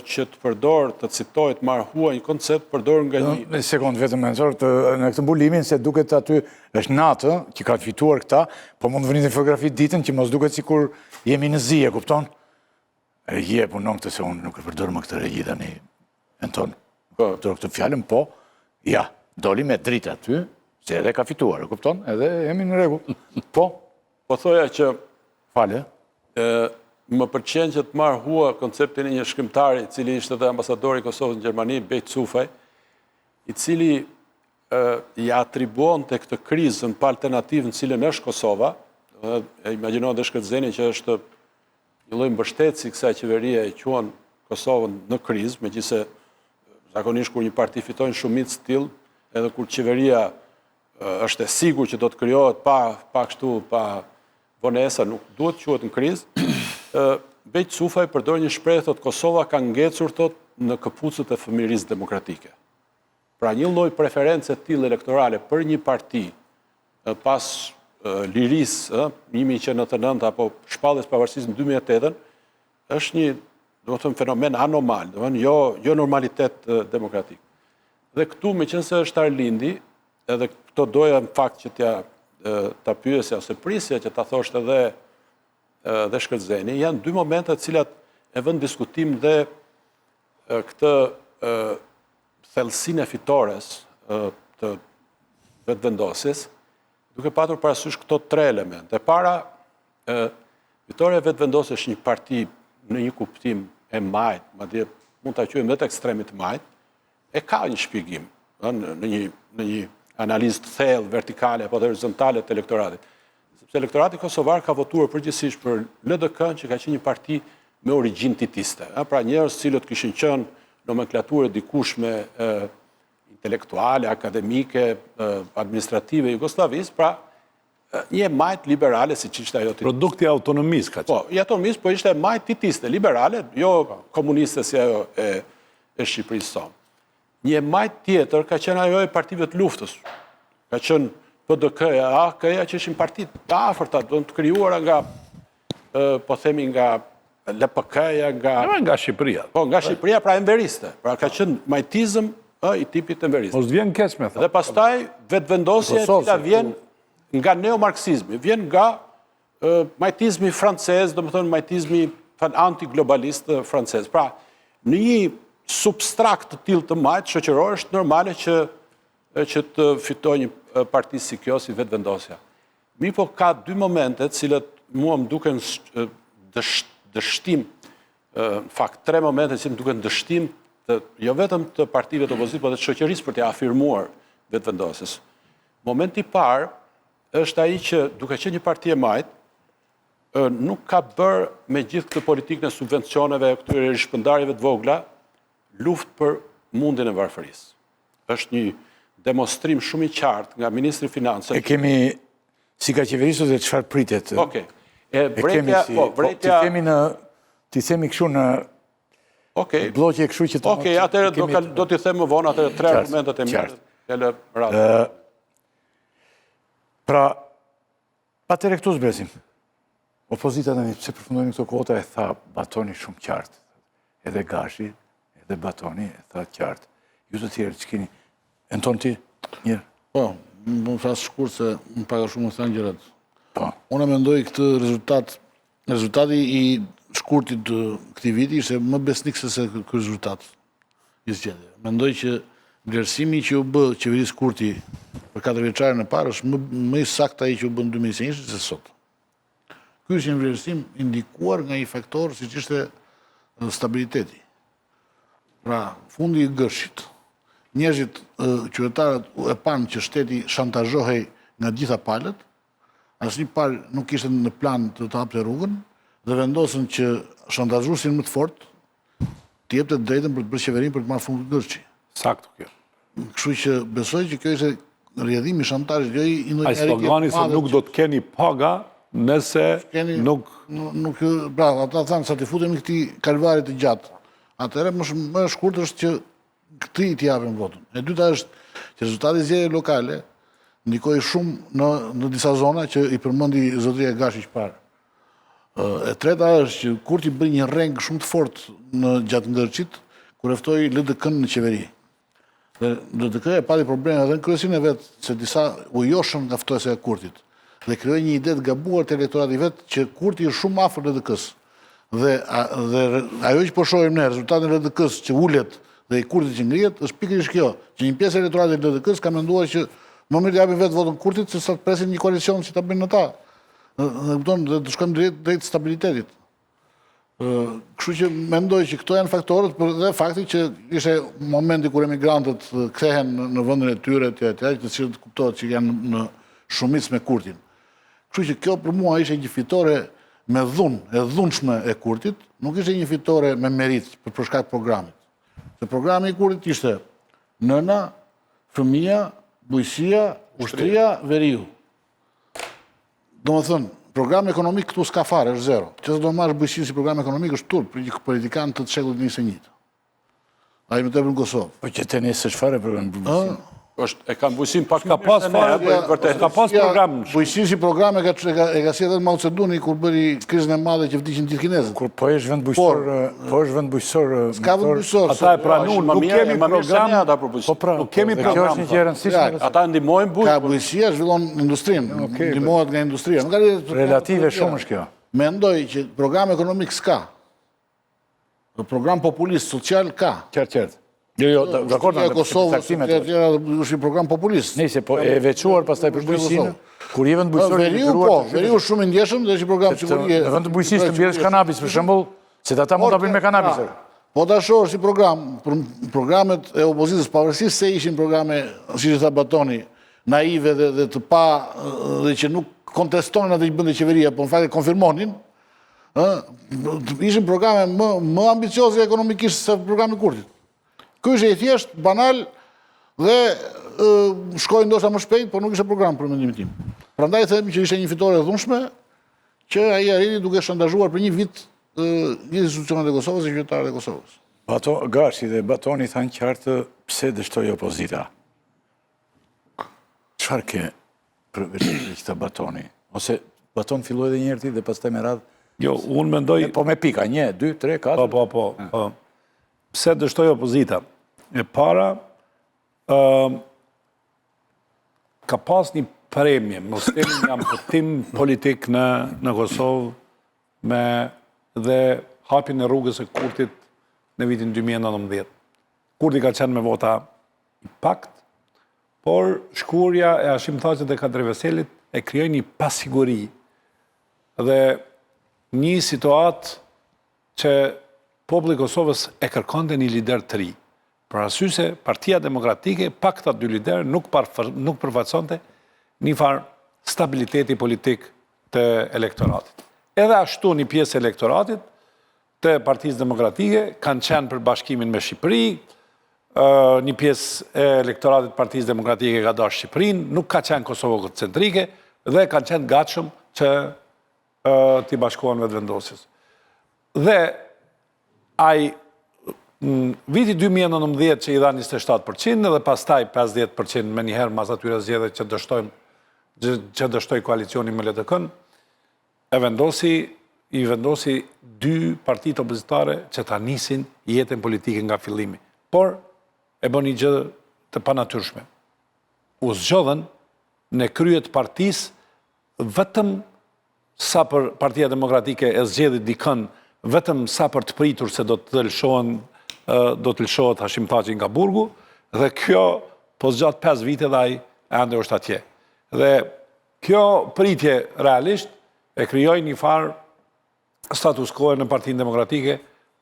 që të përdor, të citoj, të marr huaj një koncept përdor nga një... Një sekundë vetëm në këtë mbulimin, se duket aty është natë, që kanë fituar këta, po mund të vëni fotografi ditën që mos duket sikur jemi në zi, e kupton? Regjia punon këtë, se unë nuk e përdor më këtë regji tani, Anton. Përdor këtë fjalën, po, ja, doli me dritë aty, se edhe ka fituar, e kupton? Edhe jemi në rregull. Po. Po thoja që... Fale. Më pëlqen që të marr hua konceptin e një shkrimtari, i cili ishte edhe ambasadori i Kosovës në Gjermani, Bejt Sufaj, i cili i atribuonte këtë krizën pa alternativë në cilën është Kosova. Imagjino dhe Shkëtzeni që është një lloj mbështetësi kësaj qeverie e quan Kosovën në krizë, megjithëse zakonisht kur një parti fiton shumicë të tillë, edhe kur qeveria është e sigurt që do të krijohet pa vonesa, nuk duhet të quhet në krizë. Bejt Sufaj përdor një shprehje, thotë Kosova ka ngecur, thotë, në këpucët e fëmirisë demokratike. Pra një lloj preferencë të tillë elektorale për një parti pas lirisë 1999 apo shpalljes pavarësisë në 2008 është një, domethënë, fenomen anomal, domethënë jo normalitet demokratik. Dhe këtu, meqense është Arlindi, edhe këto doja në fakt që ta pyesja ose prisja që ta thoshte dhe Shkëtzeni, janë dy momente të cilat e vënë diskutim dhe këtë thellësinë e fitores të vetëvendosjes, duke patur parasysh këto tre elemente. E para, fitoria e vetëvendosjes është një parti në një kuptim e majt, madje mund ta quajmë vetë ekstremit majt, e ka një shpjegim në një analizë të thellë, vertikale apo horizontale të elektoratit. Sepse elektorati kosovar ka votuar përgjithsisht për LDK, që ka qenë një parti me origjinë titiste. Pra njerëz cilët kishin qenë nomenklaturë dikushme intelektuale, akademike, administrative jugosllavisë, pra një majt liberale siç ishte ajo. Produkti i autonomisë ka qenë. Po, i autonomisë, po ishte majt titiste, liberale, jo komuniste si ajo e Shqipërisë sonë. Një majt tjetër ka qenë ajo e partive të luftës. Ka qenë PDK-ja, AK-ja, që ishin partitë të afërta, do të krijuara nga, po themi, nga LPK-ja, nga Shqipëria. Po, nga Shqipëria, pra enveriste. Pra ka qenë majtizëm i tipit enveriste. Mos vjen keq me thënë. Dhe pastaj vetëvendosja e cila vjen nga neomarksizmi, vjen nga majtizmi francez, domethënë majtizmi antiglobalist francez. Pra, në një substrakt të tillë të majt shoqëror është normale që të fitojë një parti si kjo, si vetëvendosja. Mi po ka dy momente cilët mua më duken dështim, në fakt, tre momente që më duken dështim, jo vetëm të partive të opozitë, por dhe të shoqërisë për të afirmuar vetëvendosjes. Momenti i parë është ai që, duke qenë një parti e majt, nuk ka bërë me gjithë këtë politikën e subvencioneve, këtyre rishpëndarjeve të vogla, luftë për mundjen e varfërisë. Është një demonstrim shumë i qartë nga Ministri Financës. E kemi, si ka qeverisur dhe çfarë pritet? Okej. Vretja... Ti themi kështu në blogje kështu që të... Okej, atëherë do t'i them më vonë, atëherë tre argumentet e mirë. Pra, atëherë këtu zbresim. Opozita tani, pse përfundojnë këto kota, e tha Batoni shumë qartë. Edhe Gashi, edhe Batoni, e tha qartë. Ju të tjerë, që keni... Anton, ti, njërë? Po, më flasë shkurë se më paka shumë më thënë gjërat. Po. Unë mendoj këtë rezultati i shkurtit të këtij viti ishte më besnik se ky rezultat i zgjedhjeve. Mendoj që vlerësimi që u bë qeverisë Kurti për 4 vjeçarin e parë është më i saktë ai që u bë në 2021 se sot. Ky është një vlerësim indikuar nga një faktor siç ishte stabiliteti. Pra, fundi i gërshit. Njerëzit, qytetarët e panë që shteti shantazhohej nga gjitha palët, asnjë palë nuk ishte në plan të hapte rrugën dhe vendosën që shantazhuesin më të fortë të jepte drejtën për të bërë qeverinë për të marrë fundin gërshi. Saktë kjo. Kështu që besoj që kjo ishte rrjedhimi i shantazhit, jo i Ai slogani se nuk do të keni paga nëse nuk... Pra, ata thanë, sa të futemi këti kalvarit të gjatë. Atëherë më shkurt është që këti t'i japim votën. E dyta është që rezultati zgjedhjeve lokale ndikoi shumë në disa zona që i përmendi zotëria Gashi që parë. E treta është që Kurti bëri një reng shumë të fortë gjatë ngërçit kur e ftoi LDK-n në qeveri. Dhe LDK e pati probleme edhe në kryesinë e vet se disa u joshën nga ftesja e Kurtit dhe krijoi një ide të gabuar te elektorati vet që Kurti është shumë afër LDK-s. Dhe ajo që po shohim ne, rezultatin e LDK-s që ulet dhe i Kurtit që ngrihet, është pikërisht kjo, që një pjesë e elektoratit të LDK-s ka menduar që më mirë japin vetë votën Kurtit se sa të presin një koalicion që ta bëjnë ata. Dhe të shkojmë drejt stabilitetit. Kështu që mendoj që këto janë faktorët, por dhe fakti që ishte momenti kur emigrantët kthehen në vendin e tyre të cilët kuptohet që janë në shumicë me Kurtin. Kështu që kjo për mua ishte një fitore me dhunshme e Kurtit, nuk ishte një fitore me merit për shkak të programit. Se programi i Kurtit ishte nëna, fëmia, bujësia, ushtria, veriu. Do më thënë, program ekonomik këtu s'ka fare, është zero. Që do marrë bujësinë si program ekonomik është turp për një politikan të shekullit 21. Ai më tepër në Kosovë. Po që të nesë është fare program bujësinë. E kanë bujësinë pak Ka pas program. Bujësinë si program e ka si edhe Mao Zedongi kur bëri krizën e madhe që vdiqin gjithë kinezët. Kur po është vend bujësor, S'ka vend bujësor. Ata e pranuan, nuk kemi program. Po pra, nuk kemi kjo program. është një gjë e rëndësishme. Ata ndihmojnë bujë. Ka bujësia, zhvillon industrinë, ndihmohet nga industria. Relative shumë është kjo. Mendoj që program ekonomik s'ka. Program populist, social ka. Qartë. Jo, dakord, në Kosovë, është një program populist. Nëse po e veçuar pastaj për bujësinë, kur i vend bujësor Veriu shumë i ndjeshëm dhe është një program sigurie. Në vend të bujësisë të mbjellësh kanabis për shembull, se ata mund ta bëjnë me kanabis. Po ta shohësh si program, për programet e opozitës, pavarësisht se ishin programe, siç e tha Batoni, naive dhe të pa dhe që nuk kontestonin atë që bënte qeveria, po në fakt e konfirmonin, ishin programe më ambicioze ekonomikisht se programi i Kurtit. Ky është i thjesht, banal dhe shkoi ndoshta më shpejt, por nuk ishte program për mendimin tim. Prandaj them që ishte një fitore e dhunshme që ai arriti duke shantazhuar për një vit gjithë institucionet e Kosovës dhe qytetarët e Kosovës. Gashi dhe Batoni thanë qartë pse dështoi opozita. Çfarë ke për këtë Batoni? Ose Baton filloi edhe një herë dhe pastaj me radhë. Jo, unë mendoj... Po me pika, 1, 2, 3, 4. Po. Pse dështoi opozita? E para, ka pas një premje, mos themi një amputim politik në Kosovë dhe hapjen e rrugës e Kurtit në vitin 2019. Kurti ka qenë me vota i pakt, por shkurja e Hashim Thaqit dhe Kadri Veselit e krijoi një pasiguri dhe një situatë që populli i Kosovës e kërkonte një lider të ri. Për arsye se Partia Demokratike, pak këta dy lider, nuk përfaqësonte një farë stabiliteti politik të elektoratit. Edhe ashtu një pjesë e elektoratit të Partisë Demokratike kanë qenë për bashkimin me Shqipëri, një pjesë e elektoratit Partisë Demokratike ka dashur Shqipërinë, nuk ka qenë Kosovë-centrike dhe kanë qenë gatshëm që t'i bashkohen vetëvendosjes. Dhe ai viti 2019 që i dha 27% dhe pastaj 50% me njëherë mas atyre zgjedhjeve që dështoi koalicioni me LDK-n, i vendosi dy partitë opozitare që ta nisin jetën politike nga fillimi. Por e bën një gjë të panatyrshme. U zgjodhen në krye të partisë vetëm sa për Partia Demokratike e zgjedhit dikën, vetëm sa për të pritur se do të lëshohet Hashim Thaçi nga burgu, dhe kjo po zgjat 5 vite dhe ai ende është atje. Dhe kjo pritje realisht e krijoi një farë status quo në Partinë Demokratike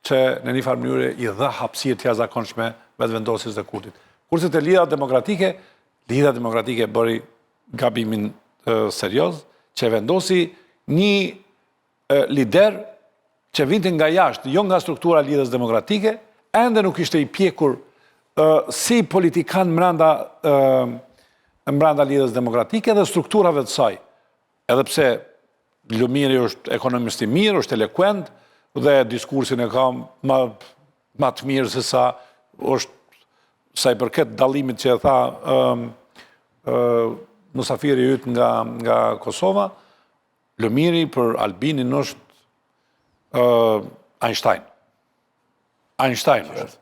që në një farë mënyrë i dha hapësirë të jashtëzakonshme vetëvendosjes dhe kurtit. Kurse te Lidha Demokratike bëri gabimin serioz që vendosi një lider që vinte nga jashtë, jo nga struktura e Lidhës Demokratike, ende nuk ishte i pjekur si politikan mbranda Lidhës Demokratike dhe strukturave të saj. Edhe pse Lumiri është ekonomist i mirë, është elekuent dhe diskursin e ka më të mirë se sa i përket dallimit që e tha musafiri yt nga Kosova, Lumiri për Albinin është Einstein. Einstein është.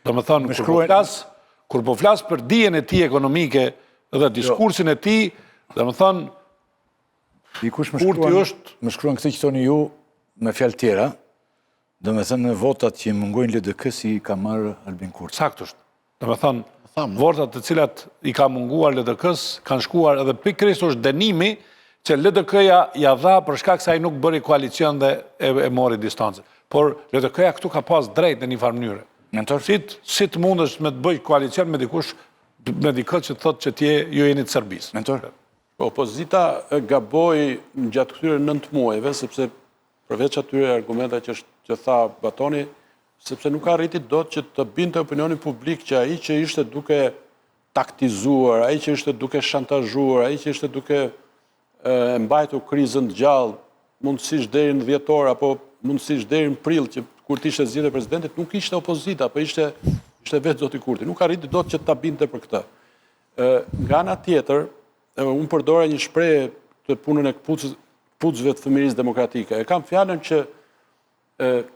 Do më thonë, kur po flas për dijen e tij ekonomike dhe diskursin e tij, do më thonë, Dikush më shkruan këtë që thoni ju me fjalë tjera, do me thënë në votat që mungojnë LDK si ka marrë Albin Kurti. Saktusht. Do me thënë, votat të cilat i ka munguar LDK-s kanë shkuar edhe pikërisht është dënimi që LDK-ja ja dha për shkak se ai nuk bëri koalicion dhe e mori distancë. Por LDK-ja këtu ka pas drejt në një farë mënyre. Mentor? Si të mundesh me të bëj koalicion me dikush, me dikë që thotë që ju jeni të Serbisë. Mentor? Opozita gaboi gjatë këtyre 9 muajve, sepse përveç atyre argumenta që tha Batoni, sepse nuk arriti dot që të binte opinionin publik që ai që ishte duke taktizuar, ai që ishte duke shantazhuar, ai që ishte duke mbajtur krizën gjallë, mundësisht deri në dhjetor apo mundësisht deri në prill që kur të ishte zgjedhje presidentit, nuk ishte opozita, po ishte vetë zoti Kurti. Nuk arriti dot që ta binte për këtë. Nga ana tjetër, unë përdora një shprehje të punën e kputzëve të fëmirisë demokratike. E kam fjalën që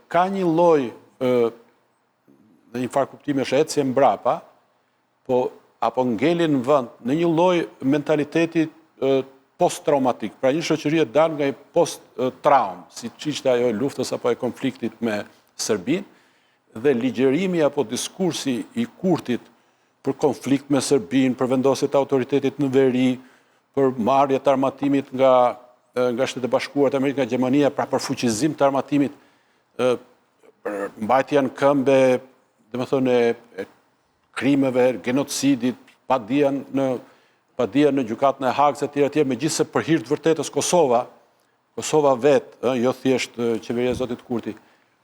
ka një lloj në një farë kuptimi është ecje mbrapa, apo ngelin në vend në një lloj mentaliteti post-traumatik. Pra një shoqëri e dalë nga një post-traum, si ishte ajo e luftës apo e konfliktit me Serbinë, dhe ligjerimi apo diskursi i Kurtit për konflikt me Serbinë, për vendosjet e autoritetit në veri, për marrje të armatimit nga Shtetet e Bashkuara të Amerikës, nga Gjermania, pra për fuqizim të armatimit, për mbajtje në këmbë, domethënë e krimeve, genocidit, padien në gjykatën e Hagës e tjera, megjithëse për hir të vërtetës Kosova vetë, jo thjesht qeveria e zotit Kurti,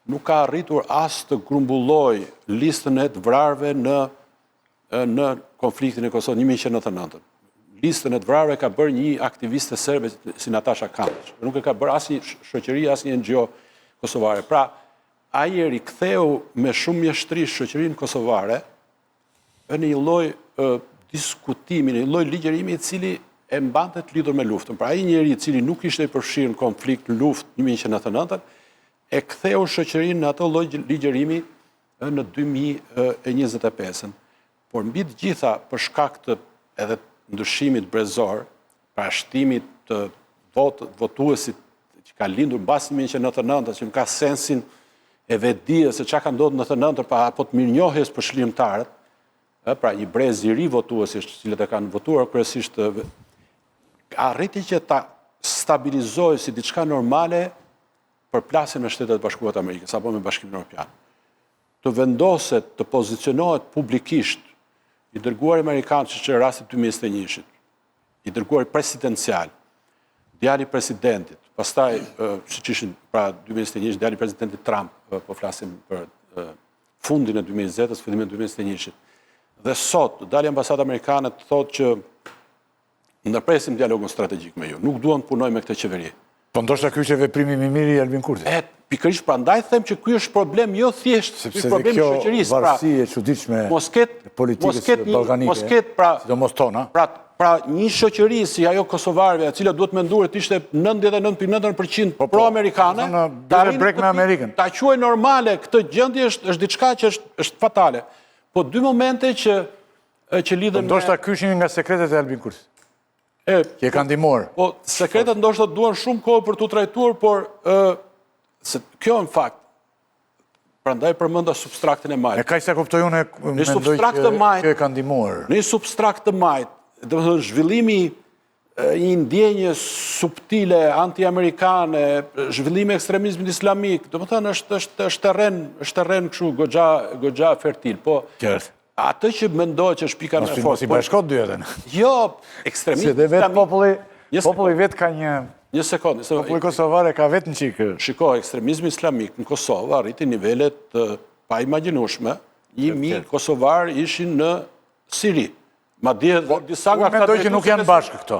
nuk ka arritur as të grumbulloj listën e të vrarëve në konfliktin e Kosovës 1999. Listën e të vrarëve ka bërë një aktiviste serbe si Natasha Kampić. Nuk e ka bërë asnjë shoqëri, asnjë NGO kosovare. Pra, ai e riktheu me shumë mjeshtri shoqërinë kosovare në një lloj diskutimi, në një lloj ligjerimi i cili e mbante të lidhur me luftën. Pra, ai njeri i cili nuk ishte i përfshirë në konflikt, në luftë 1999, e ktheu shoqërinë në atë lloj ligjerimi në 2025. Por mbi të gjitha për shkak të edhe ndryshimit brezor, pra shtimit të votuesit që ka lindur mbas 1999, që nuk ka sensin e vetdijes se çka ka ndodhur në 1999, apo të mirënjohjes për shëlimtarët, pra një brez i ri votuesish, të cilët e kanë votuar kryesisht, arriti që ta stabilizojë si diçka normale për plasjen me Shtetet e Bashkuara të Amerikës apo me Bashkimin Evropian. Të vendoset, të pozicionohet publikisht i dërguari amerikan, që rastit 2021-shit, i dërguari presidencial, djali presidentit, pastaj, siç ishin pra 2021, djali presidentit Trump, po flasim për fundin e 2020-s, fillimin e 2021-shit. Dhe sot, dali ambasadë amerikane të thotë që ndërpresim dialogun strategjik me ju. Nuk duan të punojnë me këtë qeveri. Po ndoshta ky është veprimi i mirë i Albin Kurti. Pikërisht prandaj them që ky është problem jo thjesht sepse problem i shoqërisë. Sepse kjo varësi e çuditshme e politikës ballkanike, sidomos tona. Pra një shoqëri si ajo kosovarëve, e cila duhet menduar të ishte 99.9% pro-amerikane, ta quajë normale këtë gjendje është diçka që është fatale. Po dy momente që lidhen me... Ndoshta ky është një nga sekretet e Albin Kurtit. Që e kanë ndihmuar. Po sekretet ndoshta duan shumë kohë për t'u trajtuar, por kjo në fakt, prandaj përmenda substraktin e majt. E kaq sa kuptoj unë mendoj që e kanë ndihmuar. Në substrakt të majt, domethënë zhvillimi një ndjenje subtile, anti-amerikane, zhvillime ekstremizmit islamik, do më thënë është terren kështu goxha fertil, po atë që mendoj që është pika më Mos i bashkot dy jetën. Jo, ekstremizmi Se dhe vetë islamik. populli vetë ka një... Një sekundë. Populli kosovare ka vetë në qikë. Shiko, ekstremizmi islamik në Kosovë arriti nivelet pa imagjinueshme. 1.000 kosovar ishin në Siri. Ma dje disa nga Mendoj që nuk janë bashkë këto.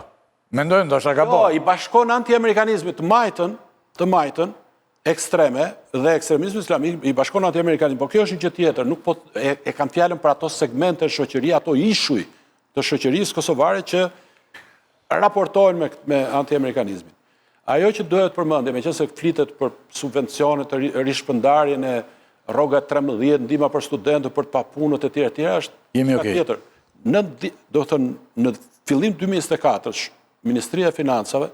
Mendoj ndoshta ka Jo, bërë. i bashkon anti-amerikanizmit të majtën, ekstreme dhe ekstremizmi islamik i bashkon anti-amerikanizmit, por kjo është një gjë tjetër, nuk po e kam fjalën për ato segmente shoqëri, ato ishuj të shoqërisë kosovare që raportojnë me anti-amerikanizmin. Ajo që duhet përmendje, meqense flitet për subvencionet, rishpërndarjen e rroga 13, ndihma për studentë, për të papunët e tjera, është Jemi diçka tjetër. Do thënë, në fillim 2024, Ministria e Financave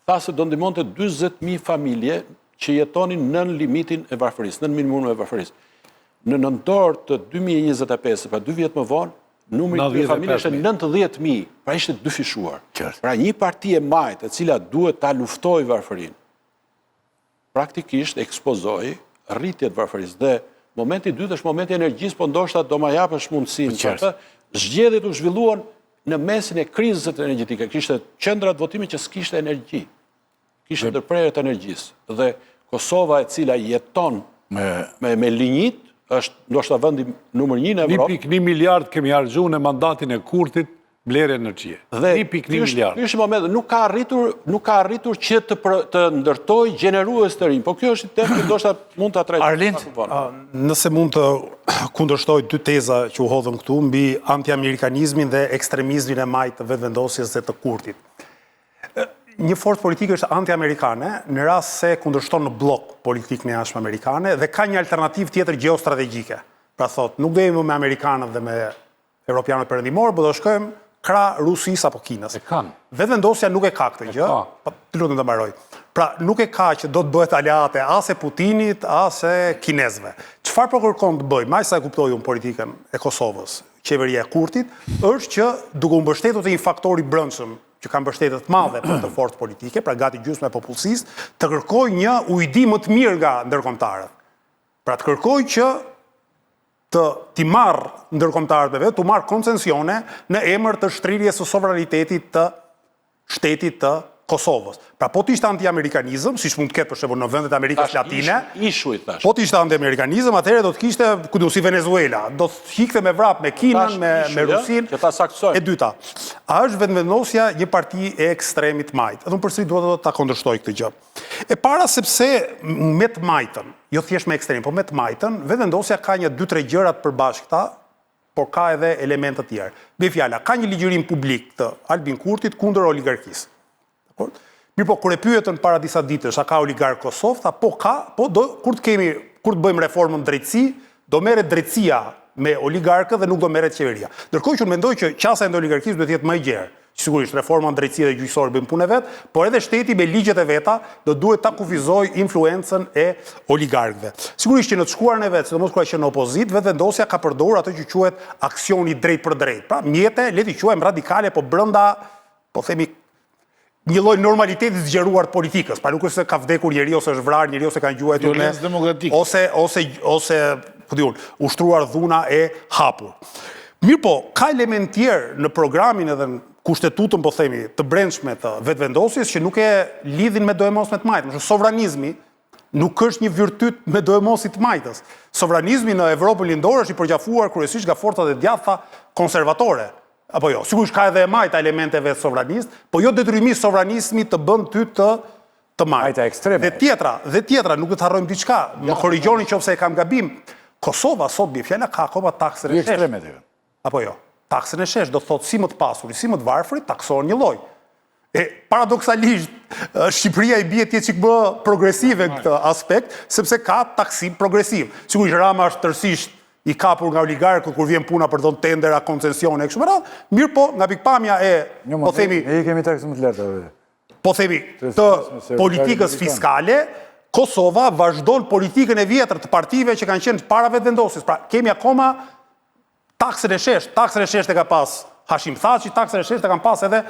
tha se do ndihmonte 40.000 familje që jetonin nën limitin e varfërisë, nën minimumin e varfërisë. Në nëntor të 2025, pra 2 vjet më vonë, numri i familje ishte 90.000, pra ishte dyfishuar. Pra një parti e majtë, e cila duhet ta luftojë varfërinë, praktikisht ekspozoi rritjet varfërisë. Dhe momenti i dytë është momenti i energjisë, po ndoshta do ma japësh mundësinë për atë. Zgjedhjet u zhvilluan në mesin e krizës energjetike. Kishte qendra të votimit që s'kishte energji. Kishte ndërprerje të energjisë. Dhe Kosova, e cila jeton me linjit, është ndoshta vendi numër 1 në Evropë. 1.1 miliard kemi harxuar në mandatin e Kurtit blerë energjie. 1.1 miliard. Ky është momenti, nuk ka arritur që të ndërtoj gjenerues të rinj, po kjo është temë që ndoshta mund ta trajtojmë. Arlind, Nëse mund të kundërshtoj 2 teza që u hodhën këtu mbi anti-amerikanizmin dhe ekstremizmin e majtë të vetëvendosjes dhe të Kurtit. Një forcë politike është anti-amerikane në rast se kundërshton në blok politikën e jashtëm amerikane dhe ka një alternativë tjetër gjeostrategjike. Pra thot, nuk do jemi me amerikanët dhe me europianët perëndimor, por do shkojmë krah Rusisë apo Kinës. E kanë. Vetëvendosja nuk e ka këtë gjë. Të lutem ta mbaroj. Pra nuk e ka që do të bëhet aleate as e Putinit, as e kinezëve. Çfarë po kërkon të bëj, më sa e kuptoj unë politikën e Kosovës, qeveria e Kurtit, është që duke u mbështetur te një faktor i brendshëm që ka mbështetje të madhe për të forcë politike, pra gati gjysmë e popullsisë, të kërkojë një ujdi më të mirë nga ndërkombëtarët. Pra të kërkojë që t'i marrë ndërkombëtarët me vetë, t'u marrë koncesione në emër të shtrirjes së sovranitetit të shtetit të Kosovës. Pra po t'ishte anti-amerikanizëm, siç mund të ketë për shembull në vendet e Amerikës Latine, po t'ishte anti-amerikanizëm, atëherë do të kishte si Venezuela, do të hikte me vrap me Kinën, me Rusinë. E dyta, a është vetëvendosja një parti e ekstremit majt? Edhe unë përsëri dua ta kundërshtoj këtë gjë. E para sepse me të majtën, jo thjesht me ekstrem, por me të majtën, vetëvendosja ka një 2-3 gjëra të përbashkëta, por ka edhe elemente të tjerë. Me fjala, ka një ligjërim publik të Albin Kurtit kundër oligarkisë. Mirë po, kur e pyetën para disa ditësh, a ka oligark Kosovë, tha po ka, po kur të bëjmë reformën drejtësi, do merret drejtësia me oligarkët dhe nuk do merret qeveria. Ndërkohë që unë mendoj që qasja e oligarkisë duhet të jetë më e gjerë. Sigurisht, reforma në drejtësi dhe gjyqësore bëjmë punë vet, por edhe shteti me ligjet e veta do duhet ta kufizojë influencën e oligarkëve. Sigurisht që në të shkuarën e vet, sidomos kur ai qenë në opozitë, vetëvendosja ka përdorur atë që quhet aksioni drejt për drejt. Pra, mjete, le t'i quajmë radikale, po brenda, po themi një lloj normaliteti të zgjeruar të politikës. Pra nuk është se ka vdekur njeri ose është vrarë njeri ose kanë gjuajtur Violencë demokratike. ose ushtruar dhuna e hapur. Mirë po, ka element tjerë në programin edhe në kushtetutën, po themi, të brendshme të vetëvendosjes që nuk e lidhin me dojmosme të majtës. Sovranizmi nuk është një virtyt me dojmosit të majtës. Sovranizmi në Evropën lindore është i përgjafuar kryesisht nga forcat e djatha konservatore. Apo jo, sigurisht ka edhe e majta elementeve sovranist, po jo detyrimi sovranizmi të bën ty të majta ekstreme. Dhe tjetra, nuk do të harrojmë diçka, më korrigjoni nëse e kam gabim. Kosova sot bie fjala ka akoma taksën e shesh. Apo jo, taksën e shesh do thotë si më të pasurit, si më të varfrit taksohen një lloj. E paradoksalisht, Shqipëria i bie ti çik më progresive në këtë aspekt, sepse ka taksim progresiv. Sigurisht Rama është tërësisht i kapur nga oligarkët kur vjen puna për dhënë tendera, koncesione e kështu me radhë, mirë po nga pikpamja e, po themi, ne i kemi taksë më të larta. Po themi, të politikës fiskale, Kosova vazhdon politikën e vjetër të partive që kanë qenë para vetëvendosjes. Pra, kemi akoma taksën e shesh e ka pas Hashim Thaçi, taksën e shesh e kanë pas edhe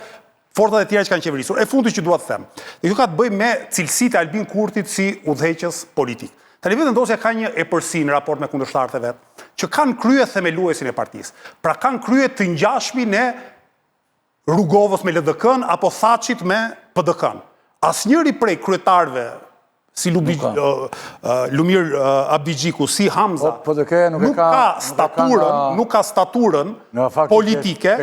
forcat e tjera që kanë qeverisur. E fundi që dua të them. Dhe kjo ka të bëjë me cilësitë e Albin Kurtit si udhëheqës politik. Tani Vetëvendosja ka një epërsi në raport me kundërshtarët e vet, që kanë krye themeluesin e partisë. Pra kanë krye të ngjashmin e Rrugovës me LDK-n apo Thaçit me PDK-n. Asnjëri prej kryetarëve si Lumir Abdigjiku, si Hamza, nuk ka staturën politike,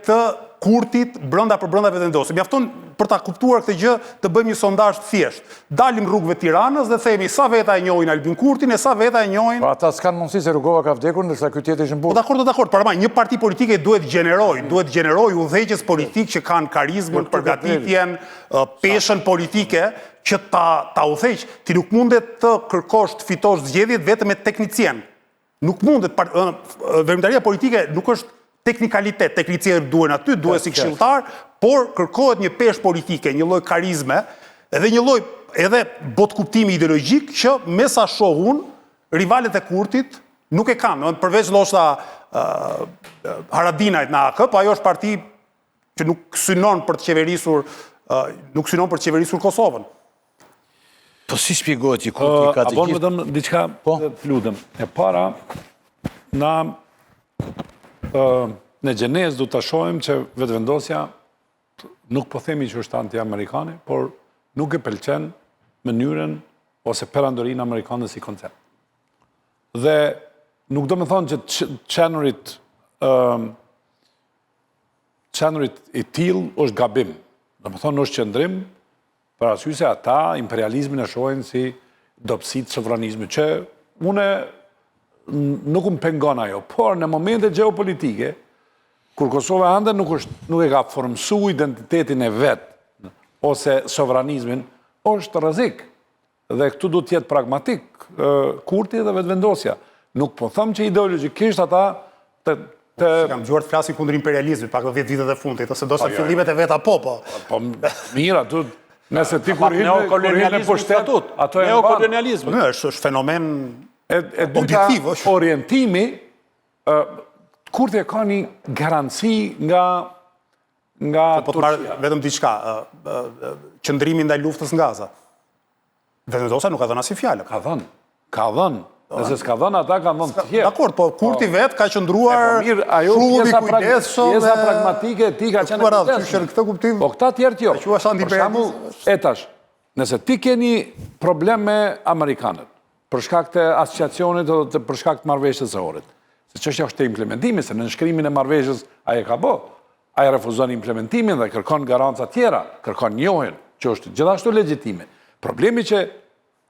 të Kurtit brenda Vetëvendosjes. Mjafton për ta kuptuar këtë gjë të bëjmë një sondazh të thjeshtë. Dalim rrugëve të Tiranës dhe themi sa veta e njohin Albin Kurtin e sa veta e njohin. Po ata s'kan mundësi se Rrugova ka vdekur ndërsa ky tjetri është në burg. Po dakord, para një parti politike duhet gjeneroj udhëheqës politik që kanë karizmën, përgatitjen, peshën politike që ta udhëheq. Ti nuk mundet të kërkosh të fitosh zgjedhjet vetëm me teknicien. Nuk mundet, veprimtaria politike nuk është teknikalitet, teknicierët duhen aty, duhet si këshilltar, por kërkohet një peshë politike, një lloj karizme, edhe një lloj edhe botkuptimi ideologjik që me sa shohun rivalet e Kurtit nuk e kanë, përveç ndoshta Haradinajt në AK, po ajo është parti që nuk synon për të qeverisur Kosovën. Po si shpjegohet që Kurti ka të gjithë? gjithë? Vetëm diçka të lutem. E para, në gjenezë du të shohim që Vetëvendosja nuk po themi që është anti-amerikane, por nuk e pëlqen mënyrën ose perandorinë amerikane si koncept. Dhe nuk do me thonë që qenurit i tilë është gabim. Do me thonë është qëndrim, për arsye se ata imperializmin e shohin si dobësit sovranizmi, që une nuk më pengon ajo, por në momente geopolitike, kur Kosova ande nuk e ka formësu identitetin e vetë, ose sovranizmin, është rrezik. Dhe këtu du t'jetë pragmatik, Kurti dhe Vetëvendosja. Nuk po thëmë që ideologjikisht ata Kam gjuar të flasin kundër imperializmit, pak 10 vitet e fundit, ose do sa fillimet e veta po. Po mira, nëse ti kur hinë në pushtet, ato e neokolonializmi. Është fenomen e objektiv, orientimi, Kurti e ka një garanci nga Turqia. Vetëm diçka, qëndrimi ndaj luftës nga Gaza. Vetëvendosja nuk ka dhënë asnjë fjalë. Ka dhënë. Nëse s'ka dhënë ata, ka dhënë të tjerë. Dakor, po Kurti vetë ka qëndruar shumë i kujdesshëm. Pjesa pragmatike ti ka qenë kujdesshëm. Po këta tjerë jo. Për shembull, etash, nëse ti keni problem me amerikanët, për shkak të asociacionit dhe për shkak të marrëveshjes së Ohrit, se çështja është e implementimit, se në nënshkrimin e marrëveshjes ai e ka bë. Ai refuzon implementimin dhe kërkon garanca tjera, kërkon njohjen, që është gjithashtu legjitime. Problemi që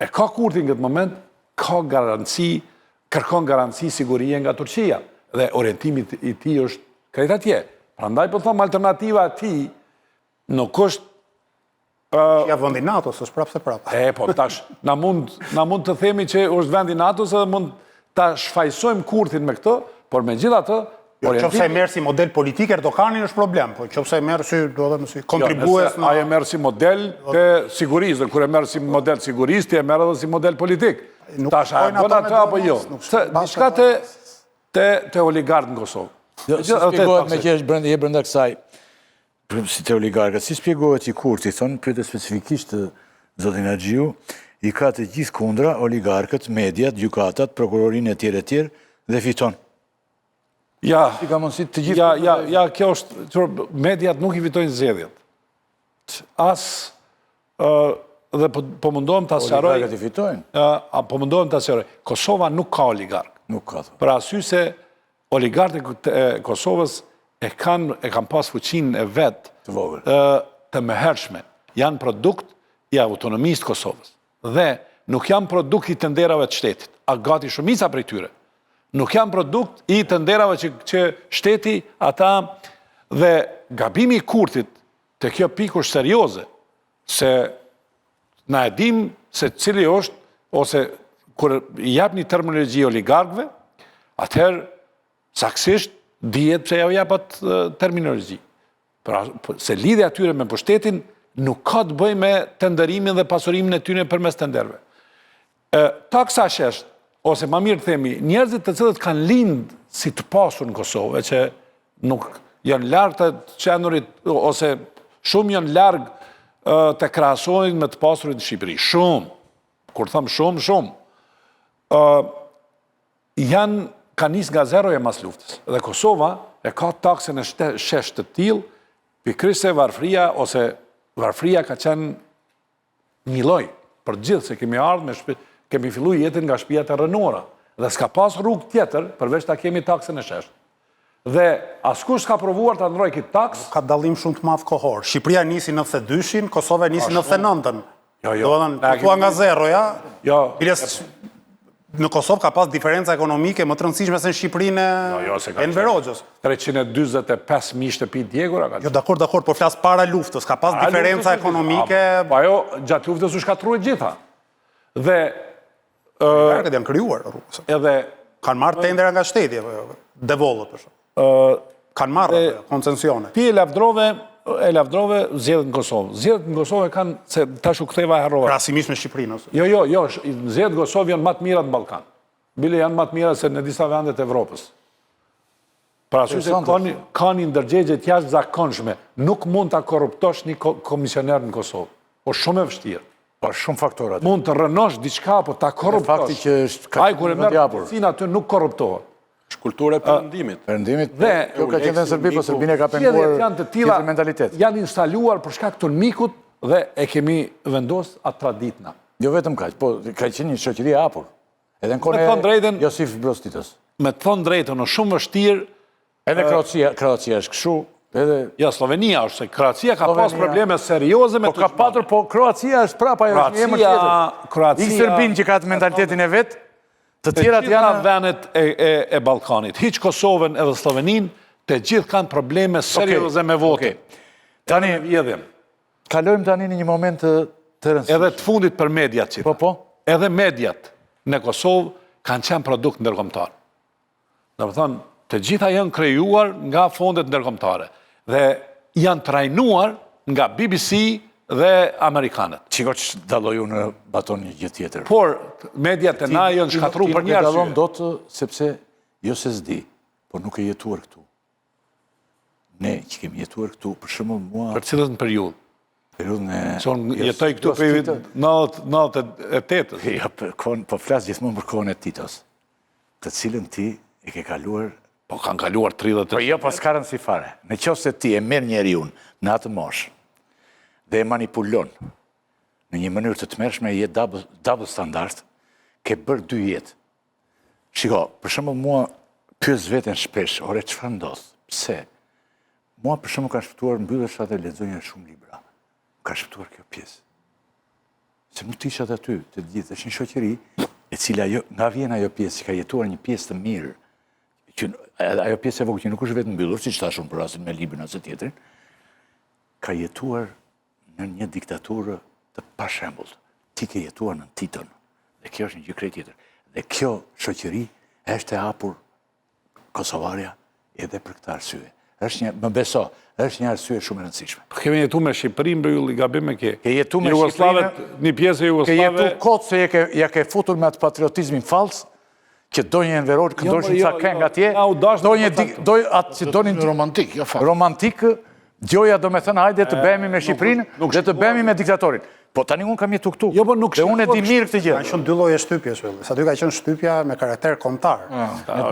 e ka Kurti në këtë moment, kërkon garanci sigurie nga Turqia, dhe orientimi i tij është krejt atje. Prandaj po them alternativa e tij nuk është ja vendi NATO-s, është prapse prap. Po tash na mund të themi që është vendi NATO-s edhe mund ta shfaqsojmë Kurtin me këtë, por megjithatë Qofse e merr si model politik, Erdogani është problem, po qofse e merr si kontribues ai e merr si model të sigurisë, dhe kur e merr si model sigurisë, ti e merr edhe si model politik. Tash a bën atë apo jo? Diçka te oligarkët në Kosovë. Si shpjegohet me që është brenda kësaj, si te oligarkët, si shpjegohet që Kurti, thonë, pyete specifikisht të zotin Haxhiu, i ka të gjithë kundra oligarkët, mediat, gjykatat, prokurorinë e tjerë dhe fiton. Ja, kjo është, mediat nuk i fitojnë zgjedhjet. Dhe po mundohem të asjaroj... Oligarkët i fitojnë? Po mundohem të asjaroj. Kosova nuk ka oligark. Nuk ka. Për arsye se oligarkët e Kosovës e kanë pas fuqinë e vetë të mëhershme. Janë produkt i autonomisë të Kosovës. Dhe nuk janë produkt i tenderave të shtetit. A gati shumica prej tyre. Nuk janë produkt i tenderave që shteti ata dhe gabimi i Kurtit të kjo pikë është serioze, se na e dim se cili është, ose kur i jap një terminologji oligarkëve, atëherë saksisht dihet pse ja u japat terminologji. Se lidhja atyre me pushtetin nuk ka të bëjë me tenderimin dhe pasurimin e tyre përmes tenderëve. Taksa shesht, ose ma mirë themi, njerëzit të cilët kanë lindë si të pasur në Kosovë, që nuk janë larg të qenurit, ose shumë janë larg të krahasohen me të pasurit në Shqipëri. Shumë. Kur thëmë shumë. Ka nis nga zeroja mas luftës. Dhe Kosova e ka taksën e shesh të tillë, pikërisht se varfria, ose varfria ka qenë një lloj për gjithë, se kemi ardhur kemi filluar jetën nga shtëpiat e rënuara. Dhe s'ka pas rrugë tjetër, përveç ta kemi taksën e shesh. Dhe askush s'ka provuar ta ndrojë këtë taks. Ka dallim shumë të madh kohor. Shqipëria nisi 92-shin, Kosova nisi 99-ën. Do thua nga zeroja. Në Kosovë ka pas diferenca ekonomike më të rëndësishme se në Shqipërinë e Enver Hoxhës. 345.000 shtëpi djegura. Jo, dakord, po flas para luftës, ka pas diferenca ekonomike. Po ajo gjatë luftës u shkatruan gjitha. Dhe Verket janë krijuar rrugës. Edhe kanë marrë tendera nga shteti, devollët për shkak. Kanë marrë koncesione. Ti e lavdrove zgjedhjet në Kosovë. Zgjedhjet në Kosovë kanë se tash u ktheva harrova. Krahasimisht me Shqipërinë ose. Jo, zgjedhjet në Kosovë janë më të mira në Ballkan. Bile janë më të mira se në disa vende të Evropës. Pra se kanë një ndërgjegje të jashtëzakonshme. Nuk mund ta korruptosh një komisioner në Kosovë. Po shumë e vështirë. Pa shumë faktorat. Mund të rënosh diçka, po ta korruptosh. Fakti që është ai kur e merr policia aty nuk korruptohet. Është kultura e perëndimit. Perëndimit. Dhe kjo ka qenë në Serbi, po Serbinë ka penguar tjetër mentalitet. Janë instaluar për shkak të mikut dhe e kemi vendos atë traditna. Jo vetëm kaq, po ka qenë një shoqëri e hapur. Edhe në kohën e Josif Broz Titos. Me të thënë drejtën, është shumë vështirë. Edhe Kroacia është kështu. Ja, Slovenia është, se Kroacia ka pas probleme serioze me të ka patur, po Kroacia është prapa e emër tjetër. I Serbinë që ka të mentalitetin e vet, të tjerat janë vendet e Ballkanit. Hiç Kosovën edhe Sloveninë, të gjithë kanë probleme serioze me votë. Tani kalojmë tani në një moment të rëndësishëm. Edhe të fundit për mediat. Po. Edhe mediat në Kosovë kanë qenë produkt ndërkombëtar. Domethënë, të gjitha janë krijuar nga fondet ndërkombëtare dhe janë trajnuar nga BBC dhe amerikanët. Çiko që dalloj unë baton një gjë tjetër. Por mediat e na janë shkatruar për një arsye. Dallon dot sepse jo se s'di, por nuk e jetuar këtu. Ne që kemi jetuar këtu, për shembull mua për cilën periudhë? Periudhën e jetoj këtu për 98-ës. Jo, po flas gjithmonë për kohën e Titos, të cilën ti e ke kaluar. Po kanë kaluar 30. Po jo, po s'ka rëndësi fare. Në qoftë se ti e merr njeriu në atë moshë dhe e manipulon në një mënyrë të tmerrshme, je double standard, ke bërë dy jetë. Shiko, për shembull mua pyes veten shpesh, ore çfarë ndodh? Pse? Mua për shembull ka shpëtuar mbyllesha dhe lexonja shumë libra. Ka shpëtuar kjo pjesë. Se nuk të isha aty, të gjithë, është një shoqëri e cila nga vjen ajo pjesë që ka jetuar një pjesë të mirë, që ajo pjesë e vogël që nuk është vetëm mbyllur, siç thashun për rastin me Librin ose tjetrin, ka jetuar në një diktaturë të pashembullt. Ti ke jetuar në Titon, dhe kjo është një gjë krejt tjetër. Dhe kjo shoqëri është e hapur kosovarja edhe për këtë arsye. Më beso, është një arsye shumë e rëndësishme. Kemi jetuar me Shqipërinë, bëj ulli gabim me ke. Ke jetuar me Shqipërinë, një pjesë e Jugosllavë. Ke jetuar kot se ja ke futur me atë patriotizmin fals, që dojnë Enver Hoxha, këndoshin ca këngë atje, atë që donin romantik, gjoja do me thënë hajde të bëhemi me Shqipërinë dhe të bëhemi me diktatorin. Po tani unë kam jetu këtu, dhe unë e di mirë këtë gjë. Ka qenë dy lloje shtypjesh, sa dy ka qenë shtypja me karakter kombëtar.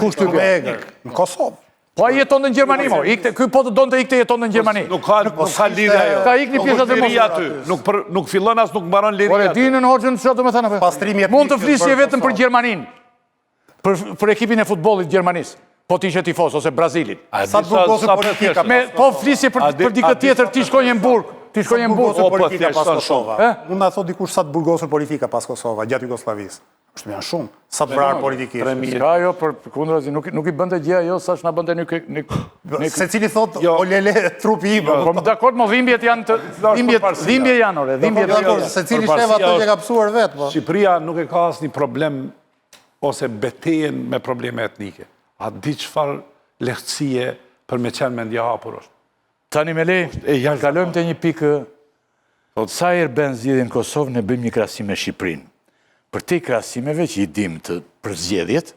Ku shtypja? Në Kosovë. Po ai jeton në Gjermani, mo. Ky po të donte ikte jeton në Gjermani. Nuk ka lidhje ajo. Ka ikni pjesat e mos. Nuk fillon as nuk mbaron liria. Por e dinin Hoxhën çfarë do të thënë? Pastrimi mund të flisje vetëm për Gjermaninë. Për ekipin e futbollit Gjermanisë, po ti ishe tifoz ose Brazilin. Sa të burgosur politika. Po flisje për dikë tjetër, ti shkonje në Burg. Ti shkonje në Burg politika pas Kosova. Mund na thot dikush sa të burgosur politika pas Kosova gjatë Jugosllavisë. Është janë shumë. Sa të vrarë politikisht. Ka jo, për kundrazi nuk i bënte gjë ajo sa na bënte një secili thot o lele trupi im. Po dakord, mo dhimbjet janë të dhimbje janë ore, dhimbjet. Secili shef atë që ka psuar vet, po. Shqipëria nuk e ka asnjë problem ose betejen me probleme etnike. A di çfarë lehtësie për me qenë mendja hapur është. Tani me lej, kalojmë te një pikë, sa herë bën zgjedhje në Kosovë, ne bëjmë një krahasim me Shqipërinë. Për te krahasimeve që i dim për zgjedhjet,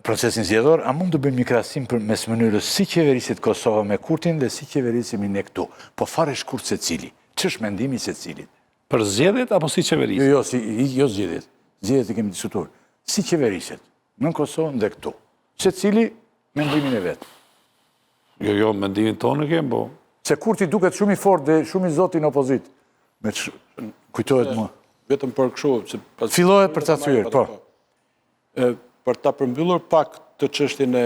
procesin zgjedhor, a mund të bëjmë një krahasim mes mënyrës si qeverisit Kosova me Kurtin dhe si qeverisimi ne këtu? Po fare shkurt secili. Ç'është mendimi secilit? Për zgjedhjet apo si qeverisë? Jo zgjedhjet. Zgjedhjet i kemi diskutuar. Si qeveriset në Kosovë dhe këtu. Secili mendimin e vet. Jo, mendimin tonë kemë, po. Se Kurti duket shumë i fortë dhe shumë i zoti në opozit. Kujtohet më. Vetëm për kështu. Fillohet për ta thyer, po. Për ta përmbyllur pak të çështjen e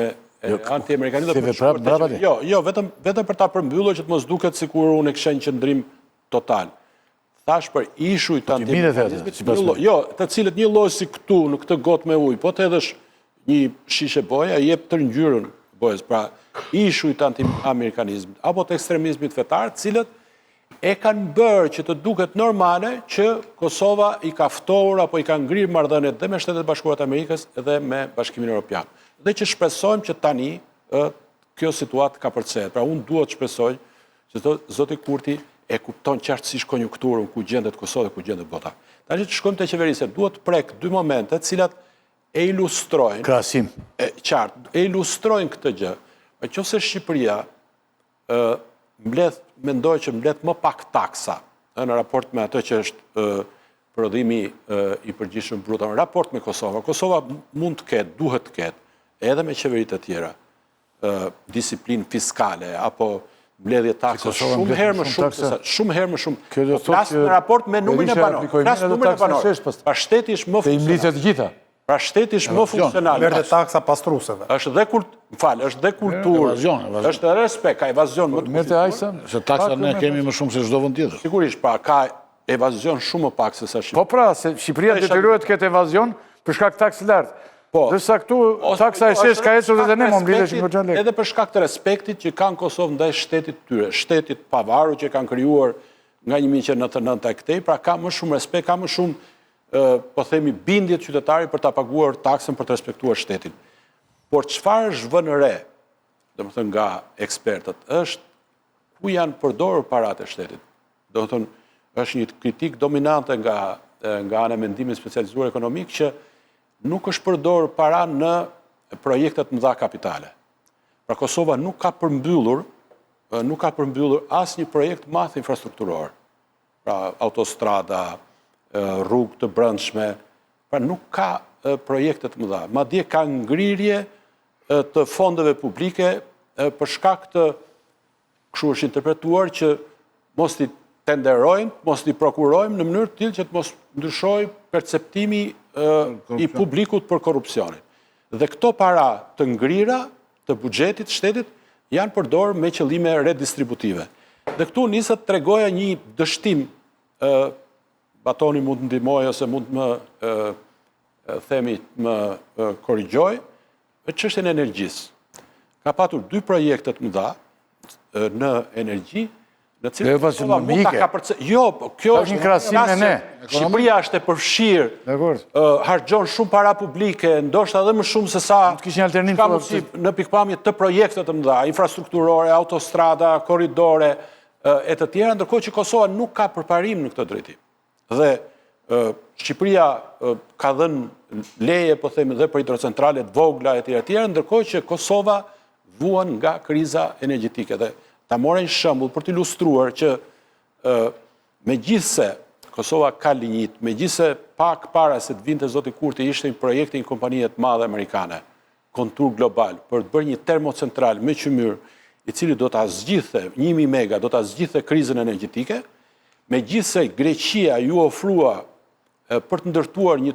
anti-amerikanizmit. Jo, vetëm për ta përmbyllur që të mos duket sikur unë kisha një qëndrim total. Thash për ishujt të anti-amerikanizmit. Jo, të cilët një lloj si këtu në këtë gotë me ujë, po të edhësh një shishe boja, jep të ngjyrën bojës, pra ishujt të anti-amerikanizmit apo të ekstremizmit fetar, cilët e kanë bërë që të duket normale që Kosova i ka ftohur apo i ka ngrirë marrëdhëniet dhe me Shtetet Bashkuara të Amerikës dhe me Bashkimin Evropian. Dhe që shpresojmë që tani kjo situatë ka përcjellë. Pra unë dua të shpresoj që zoti Kurti e kupton qartësisht konjunkturën ku gjendet Kosova dhe ku gjendet bota. Tani që shkojmë te qeverisja, duhet të prek dy momente të cilat e ilustrojnë krahasim. Qartë, e ilustrojnë këtë gjë. Nëse Shqipëria mendoj që mbledh më pak taksa në raport me atë që është prodhimi i përgjithshëm brut, në raport me Kosova. Kosova mund të ketë, duhet të ketë, edhe me qeveritë të tjera, disiplinë fiskale apo mbledhje taksa shumë herë më shumë. Flas në raport me numrin e banorëve. Flas numrin e banorëve. Pa shteti është më funksional. Pra shteti është më funksional. Merë taksa pastruseve. Është dhe kulturë, është dhe respekt, ka evazion më të kulturë. Se taksa ne kemi më shumë se çdo vend tjetër. Sigurisht, pra ka evazion shumë më pak se sa Shqipëria. Po pra, se Shqipëria detyrohet të ketë evazion për shkak të taksës lartë. Dërsa këtu taksa e shesh ka ecur dhe ne më mblidhesh në xhan lek. Edhe për shkak të respektit që kanë Kosovë ndaj shtetit tyre, shtetit pavarur që kanë krijuar nga 1999 e këtej, pra ka më shumë respekt, ka më shumë po themi bindje qytetari për ta paguar taksën për të respektuar shtetin. Por çfarë është vënë re, domethënë nga ekspertët, është ku janë përdorur paratë e shtetit. Domethënë është një kritik dominante nga ana e mendimit specializuar ekonomik që nuk është përdorur para në projektet mëdha kapitale. Pra Kosova nuk ka përmbyllur asnjë projekt madh infrastrukturor. Pra autostrada, rrugë të brendshme, pra nuk ka projekte të mëdha. Madje ka ngrirje të fondeve publike për shkak të, kështu është interpretuar, që mos t'i tenderojmë, mos t'i prokurojmë në mënyrë të tillë që të mos ndryshojë perceptimi i publikut për korrupsionin. Dhe këto para të ngrira të buxhetit shtetit janë përdorur me qëllime redistributive. Dhe këtu niset tregoja një dështim, Batoni mund të ndihmoj ose mund më më korrigjoj, në çështjen e energjisë. Ka patur dy projekte të mëdha në energji, në cilët Kosova mund ta kapërcë. Jo, kjo është një krahasim me ne. Shqipëria është e përfshirë, harxhon shumë para publike, ndoshta edhe më shumë se sa kishin alternativë në pikpamje të projekte të mëdha, infrastrukturore, autostrada, korridore e të tjera, ndërkohë që Kosova nuk ka përparim në këtë drejtim. Dhe Shqipëria ka dhënë leje, po themi, dhe për hidrocentrale të vogla e tjera, ndërkohë që Kosova vuan nga kriza energjetike. Dhe ta morën shembull për të ilustruar që megjithse Kosova ka linjit, megjithse pak para se të vinte zoti Kurti ishte një projekt i një kompanie të madhe amerikane, Kontur Global, për të bërë një termocentral me qymyr, i cili do ta zgjidhte 1000 mega, do ta zgjidhte krizën energjetike. Megjithse Greqia ju ofrua për të ndërtuar një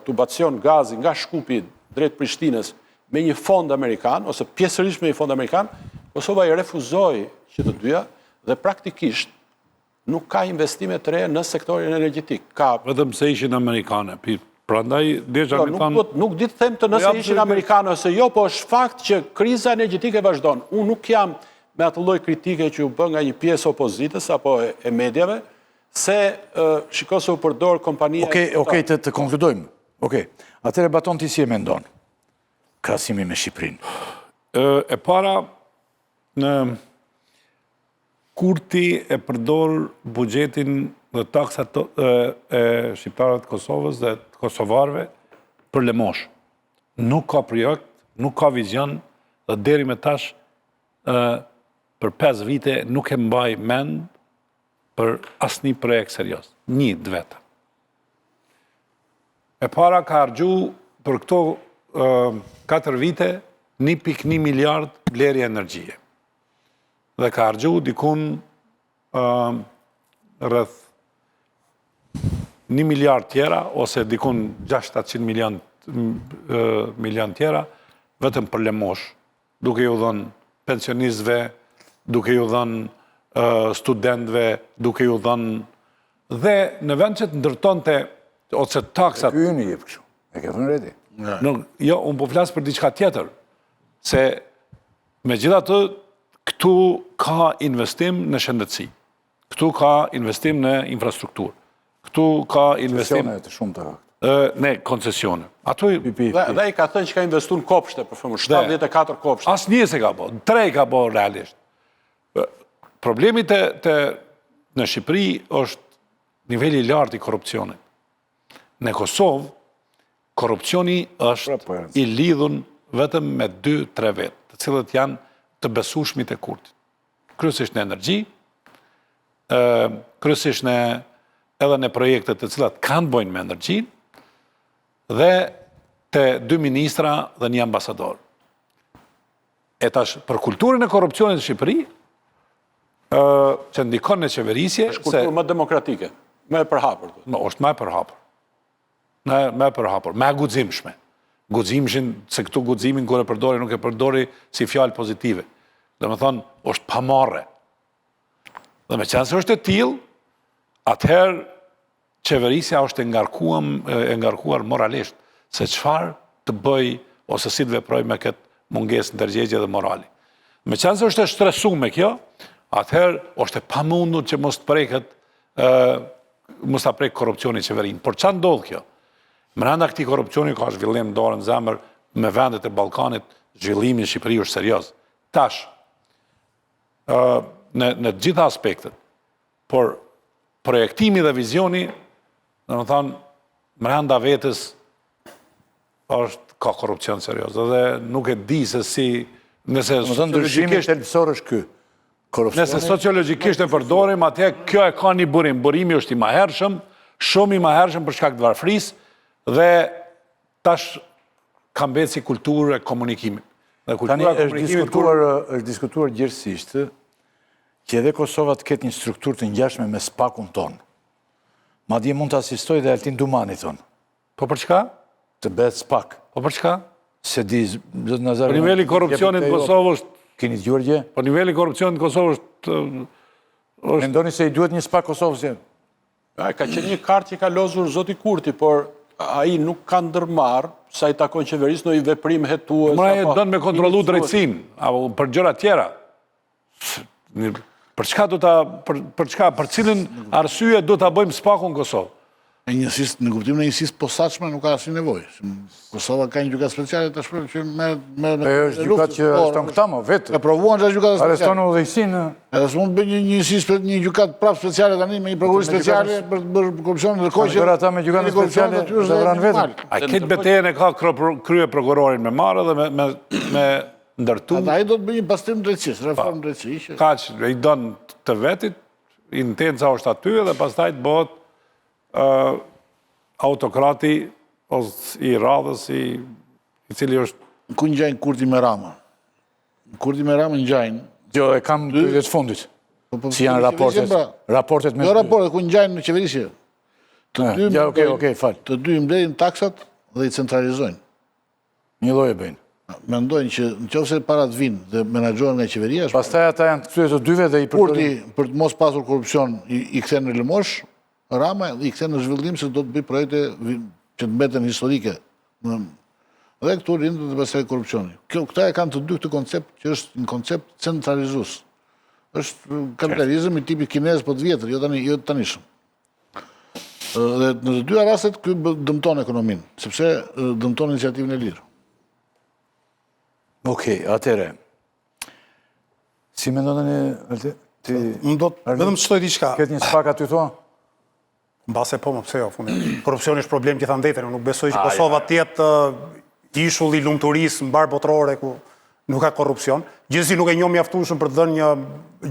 tubacion gazi nga Shkupi drejt Prishtinës me një fond amerikan, ose pjesërisht me një fond amerikan, Kosova i refuzoi që të dyja dhe praktikisht nuk ka investime të reja në sektorin energjetik. Vetëm se ishin amerikane. Prandaj, nuk di të them të nëse ishin amerikane ose jo, po është fakt që kriza energjetike vazhdon. Unë nuk jam me atë lloj kritike që u bë nga një pjesë opozitës apo e medjave, se shiko se u përdor kompania... Okej, të konkludojmë. Okej, atëre Baton ti si e mendon krahasimi me Shqipërinë? E para, Kurti e përdor buxhetin dhe taksat e shqiptarëve të Kosovës dhe të kosovarëve për lemosh. nuk ka projekt, nuk ka vizion, dhe deri me tash për 5 vite nuk e mbaj mend për asnjë projekt serios. Një vetëm. E para ka harxhu për këto 4 vite 1.1 miliard blerje energjie. Dhe ka harxhu dikun rreth 1 miliard tjera, ose dikun 600-700 milion tjera, vetëm për lemosh, duke ju dhënë pensionistëve, duke ju dhënë studentëve, duke ju dhënë... Dhe në vend që të ndërtonte, ose taksat... Ky një jep kështu, e ke thënë redi. Jo, unë po flasë për diçka tjetër, se me gjitha të, këtu ka investim në shëndetësi, këtu ka investim në infrastrukturë, këtu ka investim... Koncesione të shumë të rakt. Ne, koncesione. Ato Dhe i ka thënë që ka investu në kopshte, për fëmër, 74 kopshte. Asë një se ka bo, 3 ka bo realisht. Problemi në Shqipëri është niveli lartë i korupcionit. Në Kosovë, korupcioni është i lidhun vetëm me 2-3 vetë, të cilët janë të besueshmit e Kurtit. Kryesisht në energji, kryesisht edhe në projektet të cilat kanë bojnë me energjin, dhe të 2 ministra dhe 1 ambasador. E tash, për kulturën e korupcionit në Shqipëri, që ndikon në qeverisje... është kulturë më demokratike, më e përhapur. është më e përhapur. Më e përhapur, më e guximshme. Guximshin, se këtu guximin kur e përdori, nuk e përdori si fjalë pozitive. Dhe me thonë, është pamarre. Dhe me qenë se është e tillë, atëherë qeverisja është e ngarkuar moralisht, se çfarë të bëj ose si të veproj me këtë mungesë ndërgjegje dhe morali. Me qenë se është e stresuar me kjo, atëherë është e pamundur që mos ta prek korrupsioni qeverinë. Por çfarë ndodh kjo? Brenda këtij korrupsioni ka zhvillim dorë në zemër me vendet e Ballkanit, zhvillimi në Shqipëri është serioz. Tash, në të gjitha aspektet, por projektimi dhe vizioni, dhe më thonë, brenda vetës ka korrupsion serioz, dhe nuk e di se si... Më thonë, ndryshimi thelbësor është ky. Nëse sociologjikisht e përdorim, atje kjo e ka një burim. Burimi është i mahershëm, shumë i mahershëm për shkak të varfërisë, dhe tash ka mbetë si kulturë e komunikimit. Tani është diskutuar gjithësisht që edhe Kosova të ketë një strukturë të ngjashme me SPAK-un tonë. Madje mund të asistoj dhe Altin Dumani tonë. Po për çka? Të bëhet SPAK. Po për çka? Se di, zot Nazar. Po niveli korrupsionit në Kosovë është... Keni dëgjuar gjë? Po niveli korrupsionit në Kosovë është... Mendoni se i duhet një SPAK Kosovës janë? Ka qenë një kartë që ka lozur zoti Kurti, por ai nuk ka ndërmarrë sa i takon qeverisë në i veprim hetues. Mëra e dënë me kontrolu drejtësinë, apo për gjëra tjera. Për çka për cilën arsye do ta bëjmë SPAK-un në Kosovë? Në kuptimin e njësisë posaçme nuk ka asnjë nevojë. Kosova ka një gjykatë speciale tashmë që është gjykatë që arreston këta më vetë. E provuan çfarë gjykatë speciale. Arreston udhëheqësinë. Edhe s'mund të bëjë një gjykatë prapë speciale tani me një prokuror speciale për korrupsionin dhe kohë. Për ata me gjykatën speciale do vran vetëm. Ai këtë betejën e ka krye prokurorin me marrë dhe me ndërtu. Ai do të bëjë një pastrim drejtësisë, reformë drejtësisë. Kaq i don të vetit, intenca është aty dhe pastaj të bëhet autokrati ose i radhës i cili është... Ku ngjajnë Kurti me Ramën? Kurti me Ramën ngjajnë... Jo, e kam pyetje të fundit. Si janë raportet me... Jo raportet, ku ngjajnë në qeverisje. Ja, okej, fal. Të dy mbledhin taksat dhe i centralizojnë. Një lloj e bëjnë. Mendojnë që nëse parat vinë dhe menaxhohen nga qeveria... Pastaj ata janë të kthyer të dyve dhe i Kurti, për të mos pasur korrupsion, i kthen në lëmosh, Rama i kthen në zhvillim se do të bëj projekte që të mbeten historike. Dhe këtu rindet dhe pastaj korrupsioni. Këta e kanë të dy këtë koncept që është një koncept centralizues. Është kapitalizëm i tipit kinez po të vjetër, jo të tanishëm. Dhe në të dyja rastet ky dëmton ekonominë, sepse dëmton iniciativën e lirë. Okej, atëre. Si mendoni Alti? Vetëm të shtoj diçka. Ketë një SPAK aty thua? Mbase po më pse jo fundi. Korrupsioni është problem gjithandetër, unë nuk besoj që Kosova tjetë Ishulli i lumturisë mbar botërore ku nuk ka korrupsion. Gjithsesi nuk e njoh mjaftueshëm për të dhënë një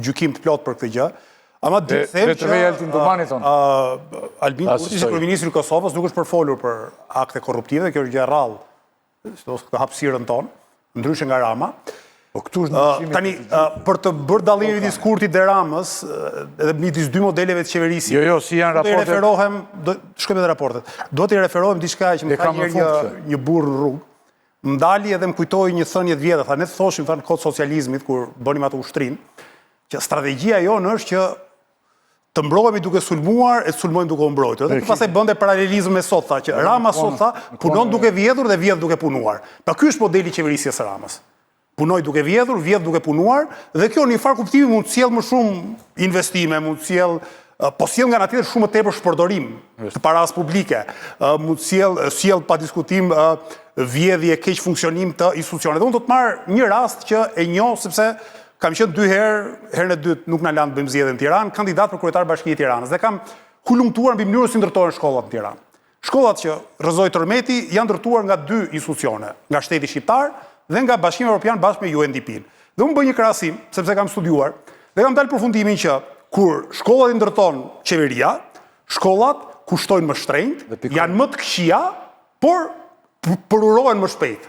gjykim të plot për këtë gjë. Ama di të them Vetëm Altin Domani ton. Albin Kurti, si kryeministri i Kosovës, nuk është përfolur për akte korruptive, kjo është gjë e rrallë, sidomos këtë hapësirën tonë, ndryshe nga Rama. Po këtu është ndryshimi. Tani, për të bërë dallimin midis Kurtit dhe Ramës, edhe midis dy modeleve të qeverisë. Jo, si janë Do të raportet. referohem, shkojmë te raportet. Do të referohem diçka që më E kam ka në fund këtë. një burr në rrugë. Më ndali edhe më kujtoi një thënie të vjetër, tha ne thoshim në kohë socializmit kur bënim atë ushtrim, që strategjia jonë është që të mbrohemi duke sulmuar e të sulmojmë duke u mbrojtur. Dhe pastaj bënte paralelizëm me sot, tha që Rama sot tha punon duke vjedhur dhe vjedh duke punuar. Pra ky është modeli i qeverisjes së Ramës. Punoj duke vjedhur, vjedh duke punuar, dhe kjo në një farë kuptimi mund të sjellë më shumë investime, mund të sjellë po sjell nga ana tjetër shumë më tepër shpërdorim të paras publike, mund të sjell pa diskutim vjedhje, keq funksionim të institucioneve. Dhe unë do të marr një rast që e njoh sepse kam qenë 2 herë, herën e dytë nuk na lanë të bëjmë zgjedhje në Tiranë, kandidat për kryetar bashkie i Tiranës dhe kam hulumtuar mbi mënyrën si ndërtohen shkollat në Tiranë. Shkollat që rrëzoi Tërmeti janë ndërtuar nga 2 institucione, nga Shteti Shqiptar dhe nga Bashkimi Evropian bashkë me UNDP-n. Dhe unë bëj një krahasim, sepse kam studiuar dhe kam dalë përfundimin që kur shkollat i ndërton qeveria, shkollat kushtojnë më shtrenjtë, janë më të këqija, por përurohen më shpejt.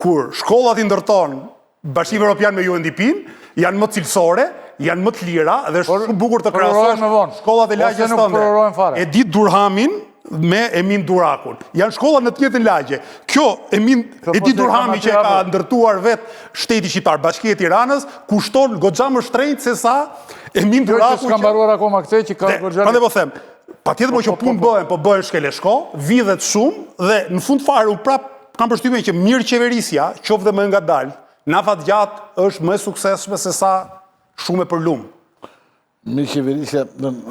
Kur shkollat i ndërton Bashkimi Evropian me UNDP-n, janë më cilësore, janë më të lira dhe është shumë bukur të krahasosh shkollat e lagjes tënde. Edit Durhamin me Emin Durakun. Janë shkollat në të njëjtën lagje. Kjo Edit Durhami që ka ndërtuar vetë Shteti Shqiptar, Bashkia e Tiranës, kushton goxha më shtrenjtë se sa Emin Duraku. S'ka mbaruar akoma këtë që ka goxha. Prandaj po them, patjetër që punë bëhen, po bëhen shkeleshko, vidhet shumë dhe në fund fare u prap kam përshtypjen që mirë qeverisja, qoftë dhe më ngadalë, nafat gjatë është më e suksesshme se sa shumë e përlum. Mirë qeverisja,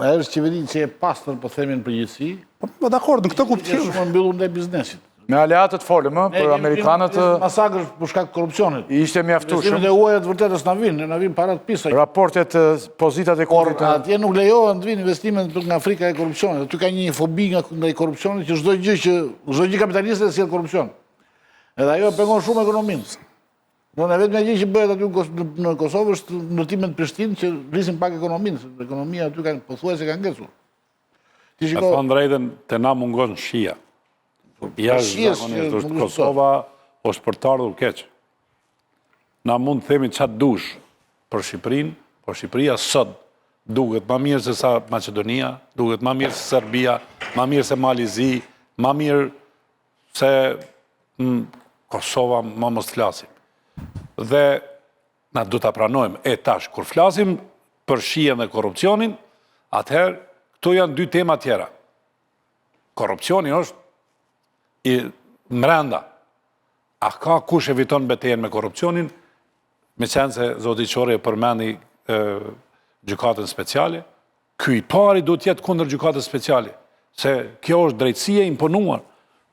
ajo është qeveri që e pastër, po themi në përgjithësi. Po dakord, në këtë kuptim. Shumë mbyllur ndaj biznesit. Me aleatët folëm, për amerikanët Masakër për shkak të korrupsionit. ishte mjaftueshëm. Investimet e huaja të vërtetës na vinë parat pisa. Raportet, pozitat e Por Kurtit. atje nuk lejohen të vinë investimet nga Afrika e korrupsionit. Aty ka një fobi ndaj korrupsionit që çdo gjë kapitaliste sjell korrupsion. Edhe ajo pengon shumë ekonominë. Në vetëm gjë që bëhet aty në Kosovë është ndërtimet në Prishtinë që rrisin pak ekonominë, se ekonomia aty pothuajse ka ngecur. Ti Me shiko, thonë drejtën, të na mungon shia. Jashtë zakonisht është Kosova, është për të ardhur keq. Na mund të themi çfarë dush për Shqipërinë, por Shqipëria sot duket më mirë se sa Maqedonia, duket më mirë se Serbia, më mirë se Malizi, më mirë se Kosova, më mos të flasim. Dhe na du ta pranojmë. E tash, kur flasim për shijen dhe korrupsionin, atëherë këto janë 2 tema tjera. Korrupsioni është i mrenda. A ka kush eviton betejën me korrupsionin? Me qenë se zoti Qori e përmendi gjykatën speciale, ky i pari do të jetë kundër gjykatës speciale, se kjo është drejtësia imponuar.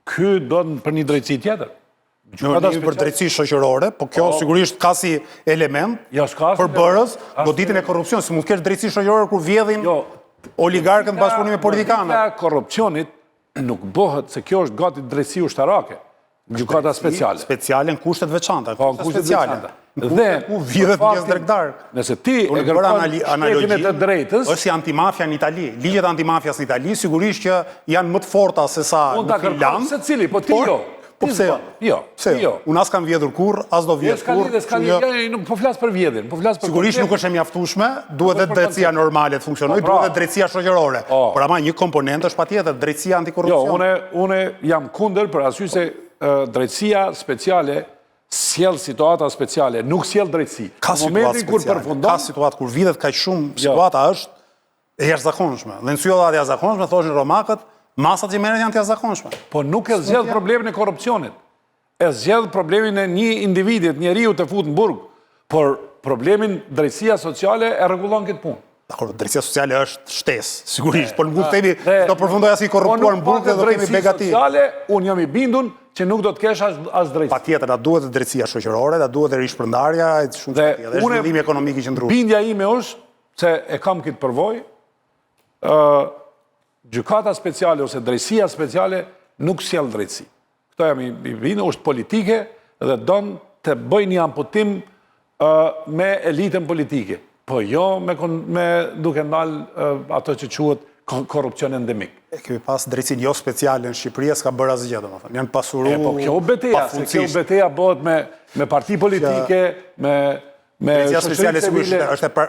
Ky do për një drejtësi tjetër. Një për drejtësi shoqërore, po kjo sigurisht ka si element për bërës goditjen e korrupsionit, si mund të kesh drejtësi shoqërore kur vjedhin oligarkët në bashkëpunim me politikanët. Gjykata e korrupsionit nuk bëhet se kjo është gati drejtësi ushtarake. Gjykata speciale. Speciale në kushtet veçanta. Po, në kushtet veçanta. Dhe ku vjedhet pjesë dregtar. Nëse ti e Unë kërkon bërë shtetin e të drejtës, është si antimafia në Itali. Ligjet antimafias në Itali sigurisht që janë më të forta se sa mund ta në kërkon Finland. secili, po ti jo. Po pse jo? Jo. Pse jo? Unë as kam vjedhur kurr, as do vjedh kurr. Nuk po flas për vjedhjen, po flas për sigurisht nuk është e mjaftueshme, duhet edhe drejtësia normale të funksionojë, duhet edhe drejtësia shoqërore. Por ama një komponent është patjetër drejtësia antikorrupsion. Jo, unë jam kundër për arsye se drejtësia speciale sjell situata speciale, nuk sjell drejtësi. Ka situatë speciale, ka situatë kur vidhet kaq shumë, situata është e jashtëzakonshme. Dhe në situata e jashtëzakonshme thoshin romakët, masat që merren janë të jashtëzakonshme. Po nuk e zgjedh problemin e korrupsionit. E zgjedh problemin e një individit, njeriu të fut në burg, por problemin drejtësia sociale e rregullon këtë punë. Dakor, drejtësia sociale është shtesë, sigurisht, por nuk mund të themi do përfundoj as i korruptuar në burg dhe do kemi begati. Sociale, unë jam i bindur që nuk do të kesh as drejtësi. Patjetër, da duhet drejtësia shoqërore, da duhet rishpërndarja, shumë dhe është zhvillimi ekonomik i qëndrueshëm. Bindja ime është se e kam këtë përvojë, gjykata speciale ose drejtësia speciale nuk sjell drejtësi. këto jam i vinë, është politike dhe donë të bëj një amputim me elitën politike. Po jo me duke ndalë ato që quhet korrupcion endemik. Kemi pas drejtësin jo speciale në Shqipëri, s'ka bërë asgjë, domethënë. Janë pasuru Po kjo beteja, se kjo beteja bëhet me parti politike, me drejtësia speciale shoqëri civile.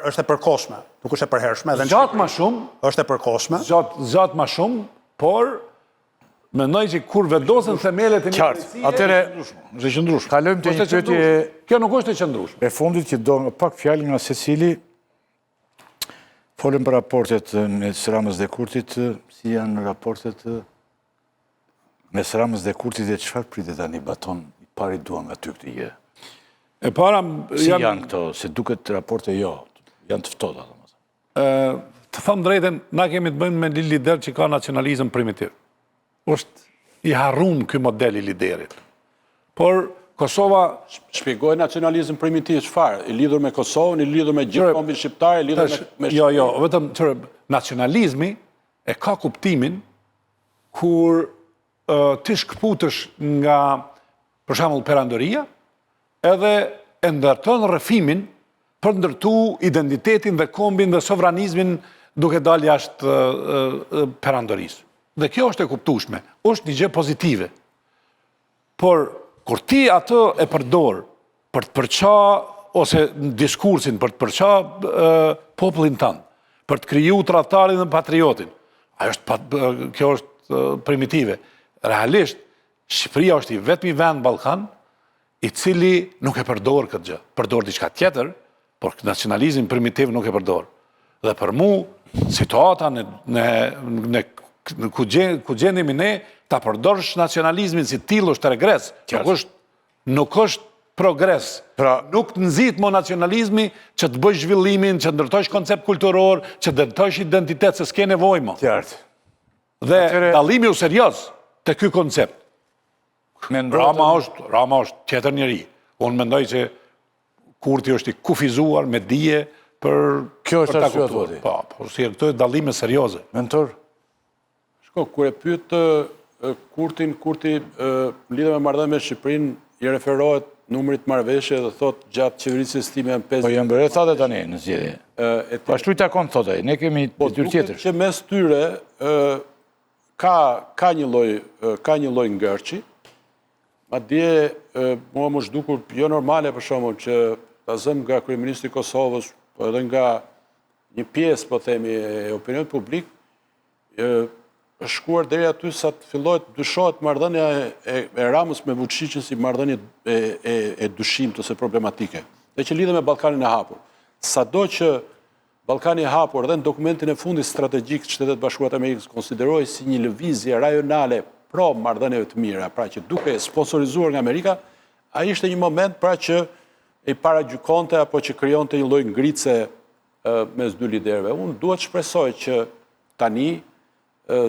është e përkohshme, nuk është e përhershme. Gjatë ma shumë, Është e përkohshme. gjatë ma shumë, por mendoj që kur vendosen themelet e një Qartë, atëre, Është e qëndrueshme. kalojmë të një pyetje Kjo nuk është e qëndrueshme. e fundit që do pak fjalë nga secili. Folëm për raportet mes Ramës dhe Kurtit, si janë raportet mes Ramës dhe Kurtit dhe çfarë pritet tani baton i pari dua nga ty këtë gjë. E para, Si janë këto, se duket raporte jo, janë të ftohta domethënë. të thëmë drejten, na kemi të bëjmë me një lider që ka nacionalizëm primitiv. Është i harrum ky model i liderit. Por Kosova Shpjegoj nacionalizëm primitiv çfarë? I lidhur me Kosovën, i lidhur me gjithë kombin shqiptar, i lidhur me Jo, vetëm nacionalizmi e ka kuptimin kur ti shkëputësh nga, për shembull, perandoria, edhe e ndërton rrëfimin për ndërtu identitetin dhe kombin dhe sovranizmin duke dalë jashtë perandorisë. Dhe kjo është e kuptueshme, është një gjë pozitive. Por kur ti atë e përdor për të përqa, ose në diskursin, për të përqa popullin tënë, për të kriju tradhtarin dhe patriotin, kjo është primitive. Realisht, Shqipëria është i vetmi vend Ballkan i cili nuk e përdor këtë gjë. Përdor diçka tjetër, por nacionalizmin primitiv nuk e përdor. Dhe për mu, situata ku gjendemi ne, ta përdorsh nacionalizmin si tillë është regres, nuk është progres. Nuk të nëzit mo nacionalizmi që të bësh zhvillimin, që të ndërtojsh koncept kulturor, që të ndërtojsh identitet, se s'ke nevoj mo. Qartë. Dhe dallimi u serios të ky koncept. Rama është tjetër njeri. Unë mendoj që Kurti është i kufizuar me dije për Kjo është ta arsye kuptuar. thoti. Po, si këto dallime serioze. Mentor, Kur e pyet Kurtin, Kurti lidhe me marrëdhënie me Shqipërinë, i referohet numrit marrëveshje dhe thot gjatë qeverisjes time janë 5. po janë bërë thate tani në zgjedhje. Po ashtu i takon thotë ai, ne kemi detyrë tjetër. Që mes tyre ka një lloj ngërçi. Madje mua më zhdukur jo normale për shembull që ta zëm nga kryeministri i Kosovës, po edhe nga një pjesë, po themi, e opinionit publik, është shkuar deri aty sa të fillohet dyshohet marrëdhënia e Ramës me Vučićin si marrëdhënie e dyshimtë ose problematike. Dhe që lidhe me Ballkanin e hapur. Sado që Ballkani e hapur dhe në dokumentin e fundit strategjik të Shtetet Bashkuara të Amerikës konsiderohej si një lëvizje rajonale pro marrëdhënieve të mira, pra që duke sponsorizuar nga Amerika, ai ishte një moment pra që i paragjykonte apo që krijonte një lloj ngritse mes dy liderëve. Unë duhet shpresoj që tani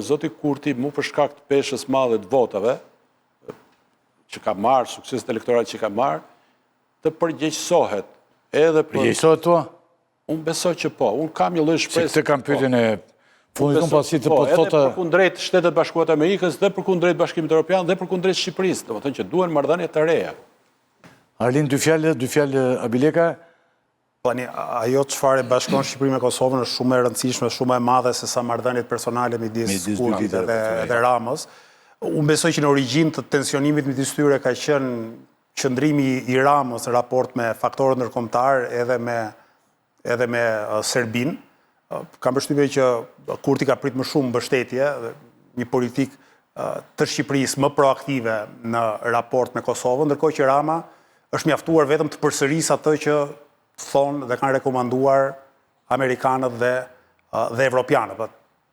zoti Kurti, mu për shkak të peshës madhe të votave që ka marrë, suksesit elektoral që ka marrë, të përgjegjësohet edhe për... Përgjegjësohet tua? Unë besoj që po. Unë kam një lloj Se shpresë. këtë kam pyetjen e fundit unë pasi të po Edhe thotë përkundrejt Shtetet Bashkuara të Amerikës dhe përkundrejt Bashkimit Evropian dhe përkundrejt Shqipërisë, domethënë që duhen marrëdhënie të reja. Arlin, dy fjalë Abileka. Tani, ajo çfarë bashkon Shqipërinë me Kosovën është shumë e rëndësishme, shumë e madhe se sa marrëdhëniet personale midis Kurtit dhe Ramës. Unë besoj që në origjinë të tensionimit midis tyre ka qenë qëndrimi i Ramës në raport me faktorët ndërkombëtar edhe me Serbinë. Kam përshtypjen që Kurti ka prit më shumë mbështetje, një politikë të Shqipërisë më proaktive në raport me Kosovën, ndërkohë që Rama është mjaftuar vetëm të përsërisë atë që thonë dhe kanë rekomanduar Amerikanët dhe Evropianët.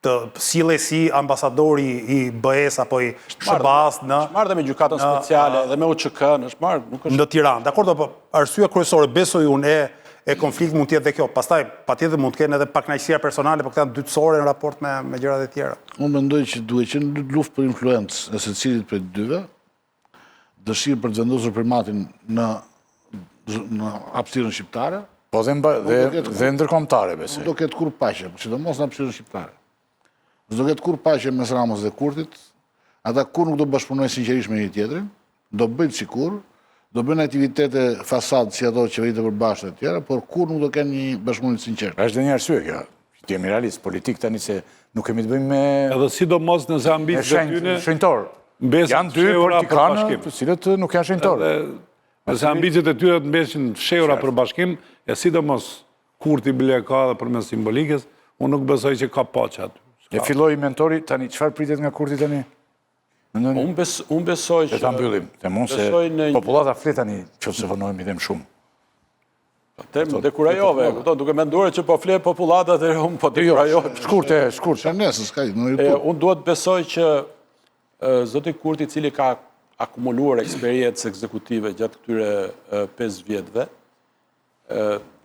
Të sille si ambasadori i BE-s apo i SBA-s në... Është marrë dhe me gjykatën speciale dhe me UÇK-n, është marrë, nuk është... Në Tiranë. Dakor, po arsyeja kryesore besoj unë e konflikt mund të jetë dhe kjo. Pastaj patjetër mund të kenë edhe pakënaqësia personale, por këta dytësore në raport me gjërat e tjera. Unë mendoj që duhet qenë luftë për influencë e secilit prej dyve, dëshirë për të vendosur primatin në hapësirën shqiptare. Po dhe ndërkombëtare, besoj. Do ketë kur paqe, sidomos në hapësirën shqiptare. Do ketë kur paqe mes Ramës dhe Kurtit, ata kur nuk do bashkëpunojnë sinqerisht me një tjetrin, do bëjnë sikur, do bëjnë aktivitete fasad si ato qeveritë e përbashkëta e tjera, por kur nuk do kenë një bashkëpunim sinqert. Është dhe një arsye kjo. Jemi realist politik tani se nuk kemi të bëjmë me Edhe sidomos nëse ambicet e tyne shenjtor. Janë dy politikanë të cilët nuk janë shenjtorë. Nëse ambicet e tyre të mbeshin fshehura për bashkim, e sidomos Kurti bile ka dhe përmes simbolikës, unë nuk besoj që ka paçë aty. E filloi mentori tani çfarë pritet nga Kurti tani? Unë besoj që... E ta mbyllim, të mund se popullata flet tani që se vënohemi dhe më shumë. Dekurajove, duke menduar që po flet popullata dhe unë po dekurajove. Shkurt. Nesër, s'ka në YouTube. Unë duhet besoj që zoti Kurti, i cili ka akumuluar eksperiencë ekzekutive gjatë këtyre 5 vjetëve,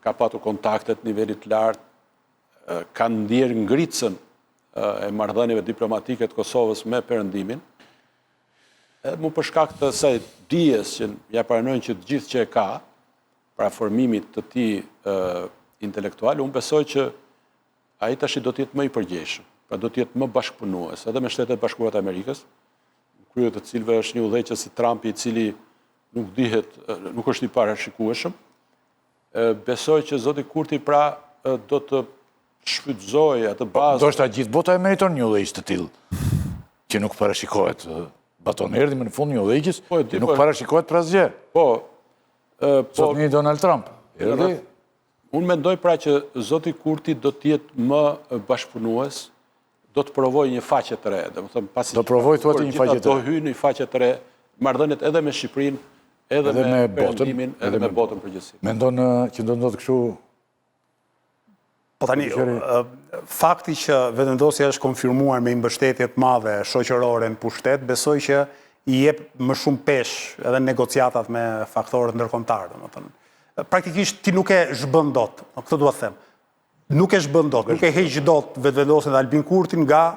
ka patur kontaktet nivelit lartë, ka ndjerë ngritësën e marrëdhënieve diplomatike të Kosovës me Perëndimin, mu për shkak të saj dijes që ja paranojnë që të gjithë që e ka, para formimit të tij intelektual, unë besoj që ai tash do të jetë më i përgjegjshëm, pra do të jetë më bashkëpunues, edhe me Shtetet Bashkuara të Amerikës, në krye të cilëve është një udhëheqës si Trumpi, i cili nuk është i parashikueshëm. Besoj që zoti Kurti pra do të shfrytëzojë atë bazë. Do shta gjithë bota e meriton një udhëheqës të tillë, që nuk parashikohet. Baton erdhi më në fund një udhëheqës, që nuk parashikohet për asgjë. Sot një Donald Trump. Unë mendoj pra që zoti Kurti do të jetë më bashkëpunues, do të provojë një faqe të re. Do provojë thuati një faqe të re. Do hyjë një faqe të re, marrëdhëniet edhe me Shqipërinë, edhe me Perëndimin, edhe me botën përgjithësi. Mendon që do ndodhë kështu? Po tani, fakti që vetëvendosja është konfirmuar me mbështetje të madhe shoqërore në pushtet, besoj që i jep më shumë peshë edhe negociatat me faktorët ndërkombëtar, domethënë. Praktikisht ti nuk e zhbën dot, këtë dua të them. Nuk e zhbën dot, nuk e heq dot vetëvendosjen e Albin Kurtin nga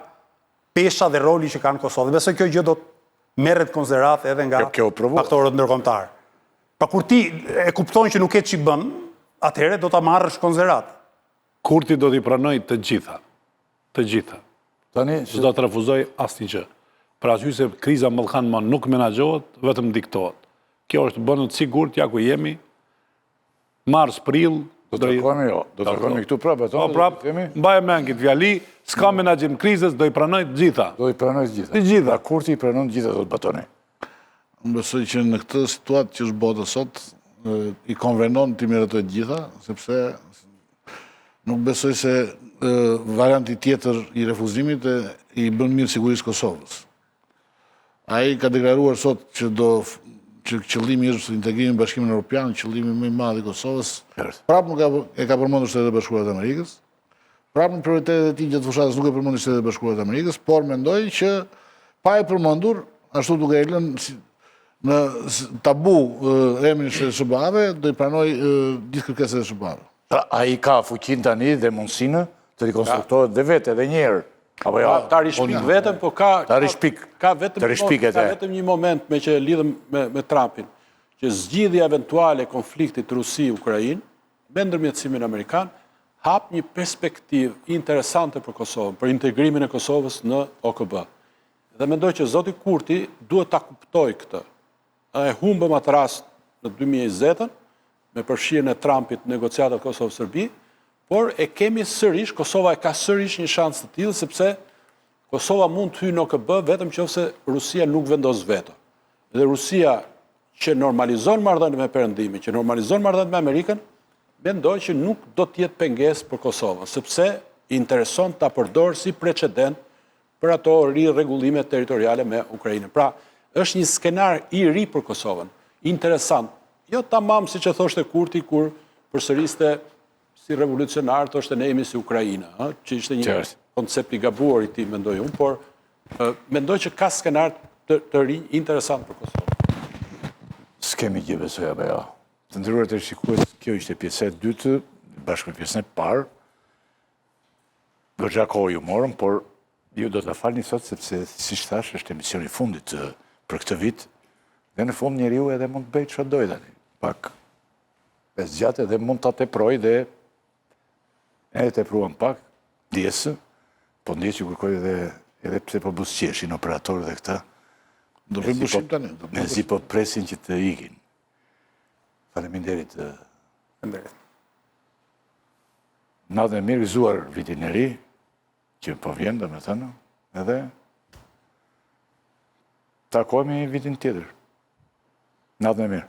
pesha dhe roli që kanë Kosovë. Besoj kjo gjë do të merret konsiderat edhe nga faktorët ndërkombëtar. Pa kur ti e kupton që nuk ke ç'i bën, atëherë do ta marrësh konsiderat. Kurti do t'i pranoj të gjitha. Të gjitha. S'do të refuzoj asnjë gjë. Për arsye se kriza mallkanman nuk menaxhohet, vetëm diktohet. Kjo është bënë të sigurt ja ku jemi. Mars, prill, do të kemi këtu prapë, mbaje mend këtë fjali, s'ka menaxhim krizës, do i pranoj të gjitha. Do i pranoj të gjitha. Të gjitha. Kurti i pranon të gjitha, do të batoni. Unë besoj që në këtë situatë që është bota sot, i konvenon të miratoj të gjitha, sepse nuk besoj se varianti tjetër i refuzimit i bën mirë sigurisë Kosovës. Ai ka deklaruar sot që që qëllimi është integrimi në Bashkimin Evropian, qëllimi më i madh i Kosovës. Prapë nuk e ka përmendur Shtetet e Bashkuara të Amerikës. Prapë në prioritetet e tij gjatë fushatës nuk e përmendi Shtetet e Bashkuara të Amerikës, por mendoj që pa e përmendur, ashtu duke e lënë në tabu emrin e SBA-ve, do i pranoj gjithë kërkesat e SBA-ve. Ai ka fuqinë tani dhe mundësinë të rikonstruktohet dhe vetë edhe një herë. Ta rishpik vetëm, po ka vetëm një moment me që lidhëm me Trumpin, që zgjidhja eventuale konfliktit Rusi-Ukrainë, me ndërmjetësimin amerikan, hap një perspektivë interesante për Kosovën, për integrimin e Kosovës në OKB. Dhe mendoj që zoti Kurti duhet ta kuptoj këtë. E humbëm atë rast në 2020-ën, me përfshirjen e Trumpit negociatat Kosovë-Serbi, por e kemi sërish, Kosova e ka sërish një shans të tillë, sepse Kosova mund të hyjë në OKB vetëm nëse Rusia nuk vendos veto. Dhe Rusia që normalizon marrëdhëniet me Perëndimin, që normalizon marrëdhëniet me Amerikën, mendoj që nuk do të jetë pengesë për Kosovën, sepse i intereson ta përdorë si precedent për ato rirregullime territoriale me Ukrainën. Pra, është një skenar i ri për Kosovën, interesant. Jo tamam siç e thoshte Kurti kur përsëriste si revolucionar, thoshte ne jemi si Ukraina, që ishte një koncept i gabuar i tij, mendoj unë, por mendoj që ka skenar të rinj interesant për Kosovën. S'kemi gjë besoj apo jo. Të nderuar të shikues, kjo ishte pjesa e dytë, bashkë me pjesën e parë. Goxha kohë ju morëm, por ju do ta falni sot sepse siç thash, është emisioni i fundit për këtë vit. Dhe në fund njeriu edhe mund të bëjë çfarë dojë tani. Pak e zgjatë dhe mund ta teproj dhe e tepruam pak, ndjesë, po ndjesë që kërkoj edhe pse po buzëqeshin operatorë dhe këta, Do bëjmë pushim tani. Mezi po presin që të ikin. Faleminderit. Natën e mirë gëzuar vitin e ri, që po vjen, dhe me thënë, edhe takohemi vitin tjetër. Natën e mirë.